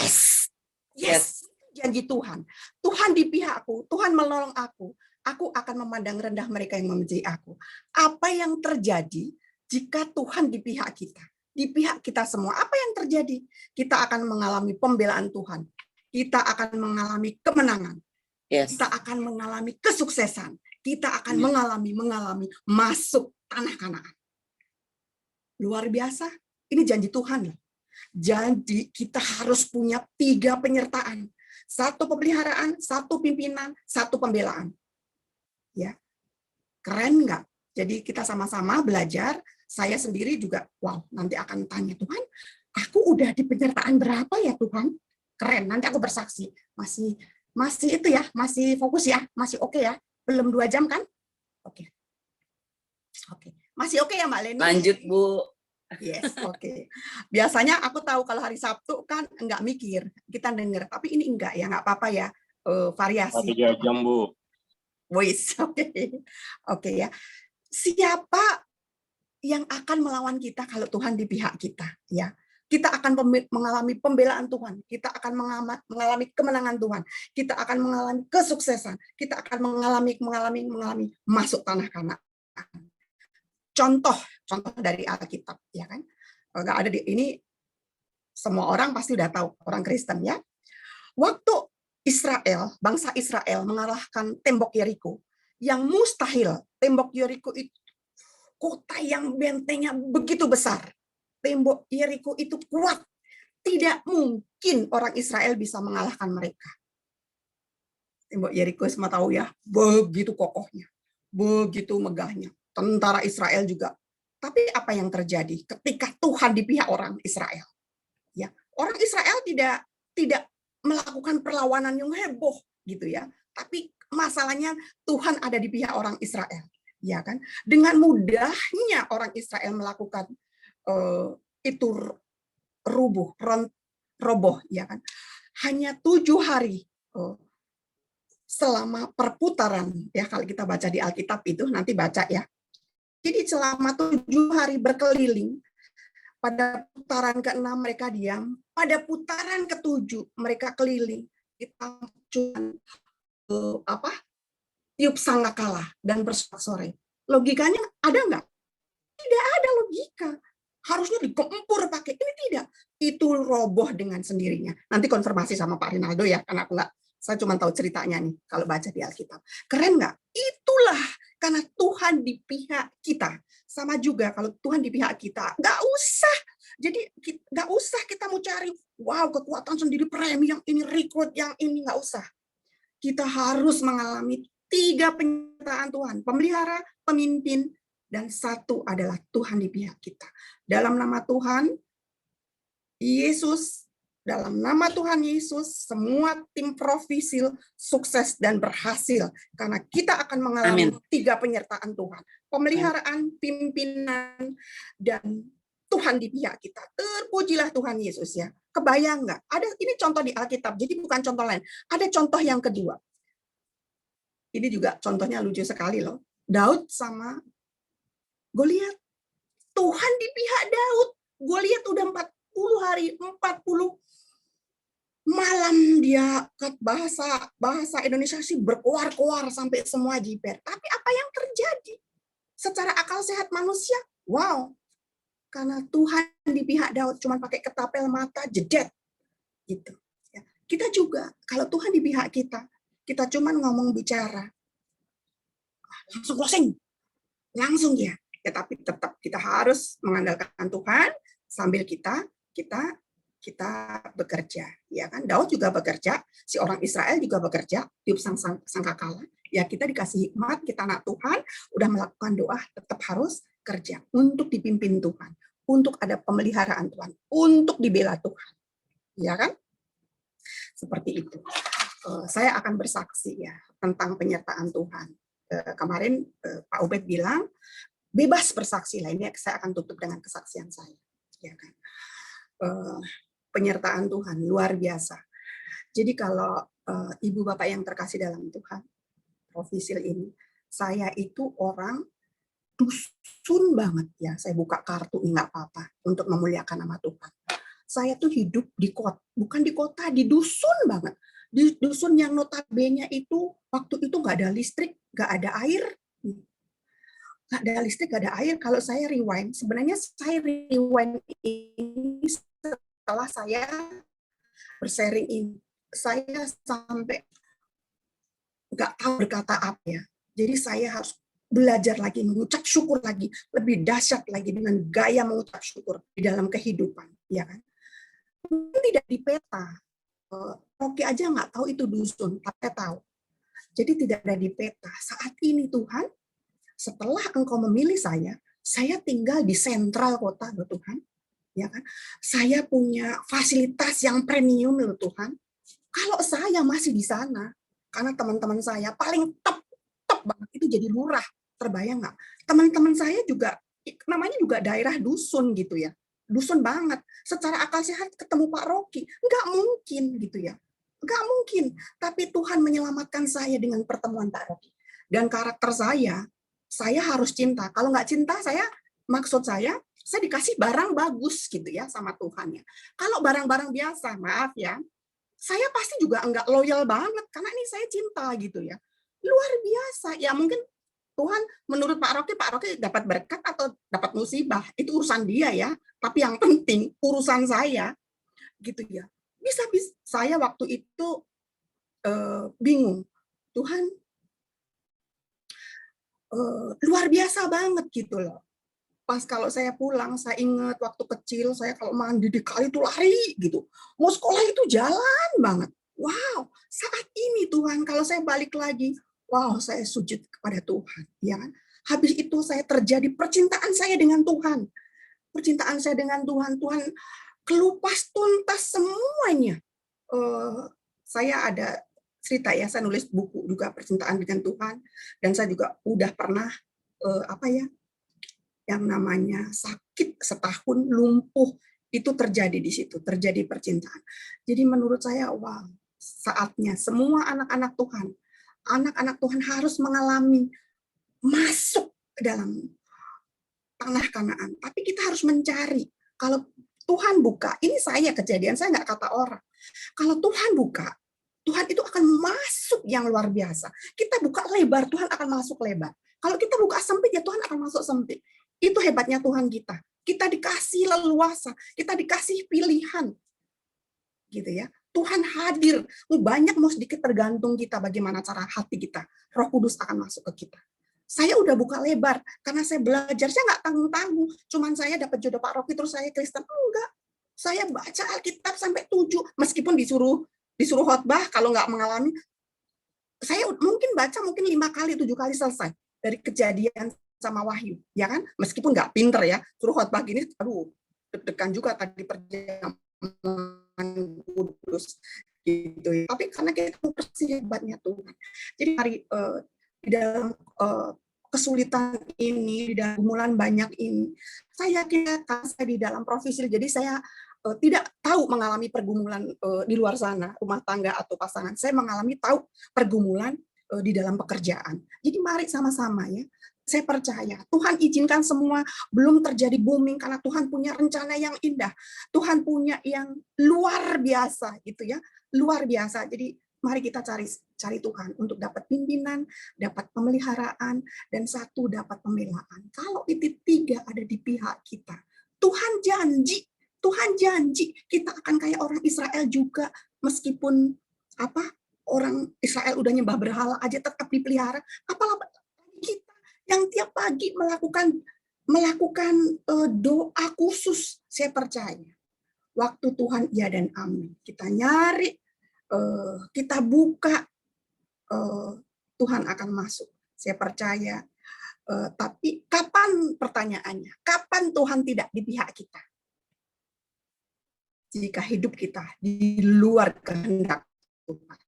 Yes. Janji Tuhan. Tuhan di pihakku. Tuhan menolong aku. Aku akan memandang rendah mereka yang membenci aku. Apa yang terjadi jika Tuhan di pihak kita? Di pihak kita semua. Apa yang terjadi? Kita akan mengalami pembelaan Tuhan. Kita akan mengalami kemenangan. Yes. Kita akan mengalami kesuksesan. Kita akan mengalami masuk tanah Kanaan. Luar biasa. Ini janji Tuhan. Jadi kita harus punya 3 penyertaan. 1 pemeliharaan, 1 pimpinan, 1 pembelaan. Ya, keren nggak? Jadi kita sama-sama belajar. Saya sendiri juga, wow, nanti akan tanya, Tuhan, aku udah di penyertaan berapa ya Tuhan? Keren, nanti aku bersaksi. Masih itu ya, masih fokus ya, masih oke ya. Belum 2 jam kan? Oke. Masih oke ya Mbak Leni? Lanjut Bu. Yes, oke. Biasanya aku tahu kalau hari Sabtu kan enggak mikir, kita denger. Tapi ini enggak ya, enggak apa-apa ya, variasi. 3 jam Bu. Voice, oke ya. Siapa yang akan melawan kita kalau Tuhan di pihak kita? Ya, kita akan mengalami pembelaan Tuhan. Kita akan mengalami kemenangan Tuhan. Kita akan mengalami kesuksesan. Kita akan mengalami masuk tanah Kanaan. Contoh dari Alkitab, ya kan? Kalau nggak ada di ini, semua orang pasti udah tahu, orang Kristen ya. Waktu bangsa Israel mengalahkan tembok Yeriko, yang mustahil, tembok Yeriko itu kota yang bentengnya begitu besar. Tembok Yeriko itu kuat. Tidak mungkin orang Israel bisa mengalahkan mereka. Tembok Yeriko semua tahu ya, begitu kokohnya, begitu megahnya. Tentara Israel juga. Tapi apa yang terjadi ketika Tuhan di pihak orang Israel? Ya, orang Israel tidak melakukan perlawanan yang heboh gitu ya. Tapi masalahnya Tuhan ada di pihak orang Israel, ya kan? Dengan mudahnya orang Israel melakukan itu roboh, ya kan? Hanya 7 hari selama perputaran, ya kalau kita baca di Alkitab itu nanti baca ya. Jadi selama 7 hari berkeliling, pada putaran ke-6 mereka diam, pada putaran ke-7 mereka keliling, kita tiup sangkakala dan bersorak-sorai. Logikanya ada nggak? Tidak ada logika. Harusnya digempur pakai, ini tidak. Itu roboh dengan sendirinya. Nanti konfirmasi sama Pak Rinaldo ya, karena saya cuma tahu ceritanya nih kalau baca di Alkitab. Keren nggak? Itulah karena Tuhan di pihak kita. Sama juga kalau Tuhan di pihak kita, nggak usah. Jadi nggak usah kita mau cari, wow kekuatan sendiri premi yang ini rekrut yang ini, nggak usah. Kita harus mengalami 3 penyertaan Tuhan, pemelihara, pemimpin, dan 1 adalah Tuhan di pihak kita. Dalam nama Tuhan Yesus, dalam nama Tuhan Yesus, semua tim Provisil sukses dan berhasil. Karena kita akan mengalami 3 penyertaan Tuhan. Pemeliharaan, pimpinan, dan Tuhan di pihak kita. Terpujilah Tuhan Yesus ya. Kebayang nggak? Ini contoh di Alkitab, jadi bukan contoh lain. Ada contoh yang kedua. Ini juga contohnya lucu sekali loh. Daud sama Goliat. Tuhan di pihak Daud. Goliat udah 40 hari, 40 malam dia bahasa Indonesia sih berkoar-koar sampai semua jiper. Tapi apa yang terjadi? Secara akal sehat manusia, wow. Karena Tuhan di pihak Daud cuma pakai ketapel mata jedet gitu. Kita juga kalau Tuhan di pihak kita cuma ngomong bicara langsung closing. Langsung ya. Tapi tetap kita harus mengandalkan Tuhan sambil kita bekerja, ya kan? Daud juga bekerja, si orang Israel juga bekerja, tiup sangkakala. Ya kita dikasih hikmat, kita anak Tuhan, udah melakukan doa, tetap harus kerja untuk dipimpin Tuhan, untuk ada pemeliharaan Tuhan, untuk dibela Tuhan, ya kan? Seperti itu. Saya akan bersaksi ya tentang penyertaan Tuhan. Kemarin Pak Ubed bilang bebas bersaksi lah. Ini saya akan tutup dengan kesaksian saya, ya kan? Penyertaan Tuhan luar biasa. Jadi kalau ibu bapak yang terkasih dalam Tuhan, Provisil ini, saya itu orang dusun banget ya. Saya buka kartu nggak apa-apa untuk memuliakan nama Tuhan. Saya tuh hidup di kota, bukan di kota, di dusun banget. Di dusun yang notabene itu waktu itu nggak ada listrik, nggak ada air, nggak ada listrik, nggak ada air. Kalau saya rewind, sebenarnya saya rewind ini setelah saya bersharing ini, saya sampai nggak tahu berkata apa ya. Jadi saya harus belajar lagi, mengucap syukur lagi, lebih dahsyat lagi dengan gaya mengucap syukur di dalam kehidupan, ya kan? Mungkin tidak di peta. Rocky aja nggak tahu itu dusun, tapi tahu. Jadi tidak ada di peta. Saat ini Tuhan, setelah Engkau memilih saya tinggal di sentral kota, loh Tuhan, ya kan? Saya punya fasilitas yang premium, loh Tuhan. Kalau saya masih di sana, karena teman-teman saya paling top banget itu jadi lurah, terbayang nggak? Teman-teman saya juga namanya juga daerah dusun gitu ya, dusun banget. Secara akal sehat ketemu Pak Rocky, nggak mungkin gitu ya, nggak mungkin. Tapi Tuhan menyelamatkan saya dengan pertemuan Pak Rocky. Dan karakter saya harus cinta. Kalau nggak cinta, maksud saya dikasih barang bagus gitu ya sama Tuhan ya. Kalau barang-barang biasa, maaf ya, saya pasti juga enggak loyal banget karena ini saya cinta gitu ya. Luar biasa. Ya mungkin Tuhan menurut Pak Rocky dapat berkat atau dapat musibah, itu urusan dia ya. Tapi yang penting urusan saya gitu ya. Bisa saya waktu itu bingung. Tuhan luar biasa banget gitu loh. Pas kalau saya pulang, saya ingat waktu kecil, saya kalau mandi di kali itu lari gitu. Mau sekolah itu jalan banget. Wow, saat ini Tuhan, kalau saya balik lagi, wow, saya sujud kepada Tuhan. Ya kan? Habis itu saya terjadi percintaan saya dengan Tuhan. Percintaan saya dengan Tuhan, Tuhan kelupas tuntas semuanya. Saya ada cerita ya, saya nulis buku juga percintaan dengan Tuhan. Dan saya juga udah pernah, yang namanya sakit setahun, lumpuh, itu terjadi di situ, terjadi percintaan. Jadi menurut saya, wow, saatnya semua anak-anak Tuhan harus mengalami masuk ke dalam tanah Kanaan. Tapi kita harus mencari. Kalau Tuhan buka, ini kejadian, saya nggak kata orang. Kalau Tuhan buka, Tuhan itu akan masuk yang luar biasa. Kita buka lebar, Tuhan akan masuk lebar. Kalau kita buka sempit, ya Tuhan akan masuk sempit. Itu hebatnya Tuhan kita. Kita dikasih leluasa, kita dikasih pilihan. Gitu ya. Tuhan hadir. Banyak mau sedikit tergantung kita bagaimana cara hati kita. Roh Kudus akan masuk ke kita. Saya udah buka lebar karena saya belajar, saya nggak tanggung-tanggung. Cuman saya dapat jodoh Pak Rocky terus saya Kristen. Enggak. Saya baca Alkitab sampai 7, meskipun disuruh khotbah kalau nggak mengalami. Saya mungkin baca 5 kali, 7 kali selesai dari Kejadian sama Wahyu, ya kan? Meskipun nggak pinter ya, suruh khotbah gini, aduh, deg-degan juga tadi perjamuan kudus gitu ya. Tapi karena kita percaya hebatnya Tuhan. Jadi di dalam kesulitan ini, di dalam pergumulan banyak ini, saya yakin saya di dalam profesi, jadi saya tidak tahu mengalami pergumulan di luar sana, rumah tangga atau pasangan. Saya mengalami pergumulan di dalam pekerjaan. Jadi mari sama-sama ya. Saya percaya Tuhan izinkan semua belum terjadi booming karena Tuhan punya rencana yang indah. Tuhan punya yang luar biasa gitu ya. Luar biasa. Jadi mari kita cari Tuhan untuk dapat pimpinan, dapat pemeliharaan, dan satu dapat pembelaan. Kalau itu 3 ada di pihak kita, Tuhan janji kita akan kayak orang Israel juga, meskipun orang Israel udah nyembah berhala aja tetap dipelihara, apalagi kita yang tiap pagi melakukan doa khusus. Saya percaya waktu Tuhan ya dan amin, kita nyari, kita buka, Tuhan akan masuk. Saya percaya. Tapi kapan, pertanyaannya, kapan Tuhan tidak di pihak kita? Jika hidup kita di luar kehendak Tuhan.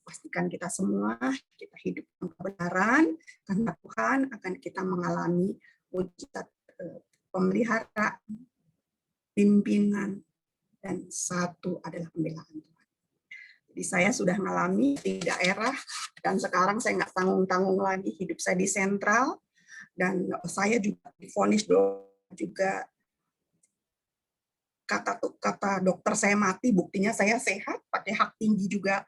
Pastikan kita semua, kita hidup dengan kebenaran, karena Tuhan akan kita mengalami mujizat pemeliharaan, pimpinan, dan satu adalah pembelaan Tuhan. Jadi saya sudah mengalami di daerah, dan sekarang saya nggak tanggung-tanggung lagi, hidup saya di sentral, Dan saya juga divonis juga, kata dokter saya mati, buktinya saya sehat, pakai hak tinggi juga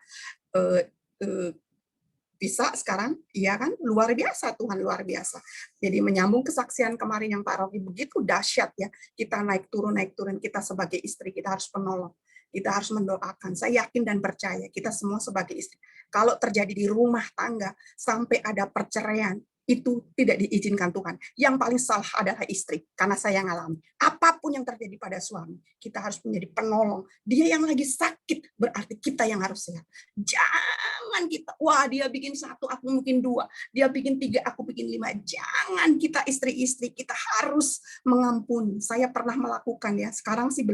bisa sekarang, iya kan? Luar biasa, Tuhan luar biasa. Jadi menyambung kesaksian kemarin yang Pak Rocky, begitu dahsyat ya, kita naik turun, kita sebagai istri, kita harus penolong, kita harus mendoakan. Saya yakin dan percaya, kita semua sebagai istri, kalau terjadi di rumah tangga, sampai ada perceraian, itu tidak diizinkan Tuhan. Yang paling salah adalah istri, karena saya ngalami. Apapun yang terjadi pada suami, kita harus menjadi penolong. Dia yang lagi sakit, berarti kita yang harus sehat. Jangan kita, wah dia bikin 1, aku mungkin 2, dia bikin 3, aku bikin 5. Jangan, kita istri-istri, kita harus mengampuni. Saya pernah melakukan ya, sekarang sih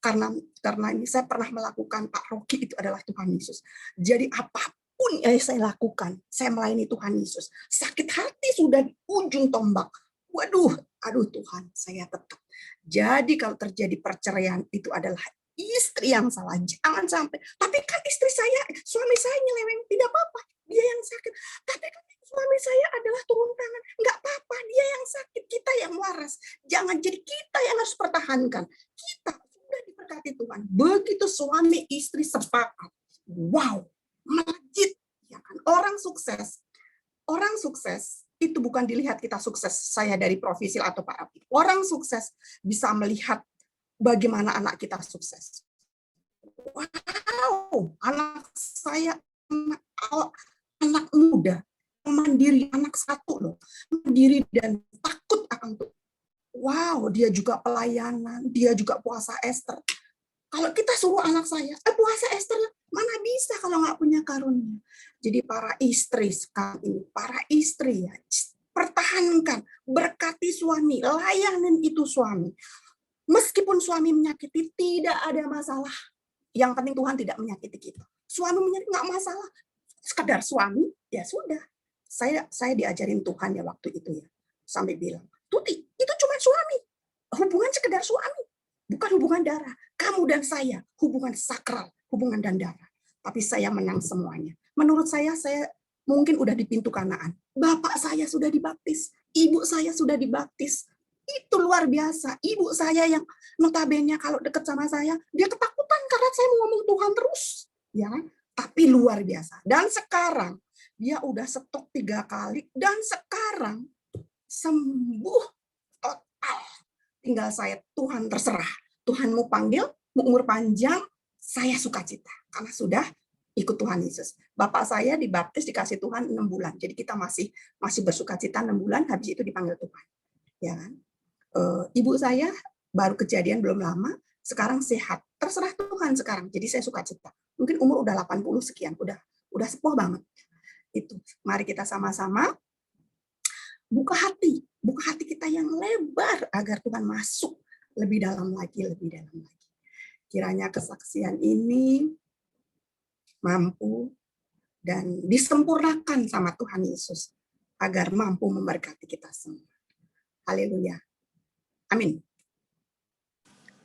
karena ini saya pernah melakukan, Pak Rocky itu adalah Tuhan Yesus. Jadi apapun yang saya lakukan, saya melayani Tuhan Yesus. Sakit hati sudah di ujung tombak. Waduh, aduh Tuhan, saya tetap. Jadi kalau terjadi perceraian, itu adalah istri yang salah. Jangan sampai. Tapi kan istri saya, suami saya nyeleweng, tidak apa-apa. Dia yang sakit. Tapi kan suami saya adalah turun tangan. Enggak apa-apa, dia yang sakit, kita yang waras. Jangan jadi kita yang harus pertahankan. Kita sudah diberkati Tuhan. Begitu suami istri sepakat. Wow, melejit. Ya kan? Orang sukses itu bukan dilihat kita sukses, saya dari Provisil atau Pak Api. Orang sukses bisa melihat bagaimana anak kita sukses. Wow, anak saya anak muda, mandiri, anak 1 loh, mandiri dan takut akan Tuhan. Wow, dia juga pelayanan, dia juga puasa Ester. Kalau kita suruh anak saya, puasa Ester, mana bisa kalau nggak punya karunia. Jadi para istri sekarang ini, para istri ya, pertahankan, berkati suami, layanin itu suami. Meskipun suami menyakiti, tidak ada masalah. Yang penting Tuhan tidak menyakiti kita. Suami menyakiti, nggak masalah. Sekedar suami, ya sudah. Saya diajarin Tuhan ya waktu itu ya. Sampai bilang, Tuti, itu cuma suami. Hubungan sekedar suami. Bukan hubungan darah. Kamu dan saya, hubungan sakral, hubungan dan darah. Tapi saya menang semuanya. Menurut saya mungkin udah di pintu Kanaan. Bapak saya sudah dibaptis. Ibu saya sudah dibaptis. Itu luar biasa. Ibu saya yang notabene kalau dekat sama saya, dia ketakutan karena saya mau ngomong Tuhan terus. Ya, tapi luar biasa. Dan sekarang, dia udah stok 3 kali. Dan sekarang, sembuh total. Tinggal saya, Tuhan terserah. Tuhan mau panggil, mau umur panjang, saya sukacita. Karena sudah ikut Tuhan Yesus. Bapak saya dibaptis, dikasih Tuhan 6 bulan. Jadi kita masih bersukacita 6 bulan, habis itu dipanggil Tuhan. Ya kan? Ibu saya baru kejadian belum lama, sekarang sehat. Terserah Tuhan sekarang. Jadi saya sukacita. Mungkin umur udah 80 sekian, udah sepuh banget. Itu. Mari kita sama-sama buka hati kita yang lebar agar Tuhan masuk lebih dalam lagi. Kiranya kesaksian ini mampu dan disempurnakan sama Tuhan Yesus agar mampu memberkati kita semua. Haleluya. Amin.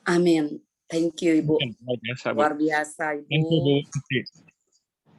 Amin. Thank you, Ibu. Luar biasa, Ibu. Thank you, Bu.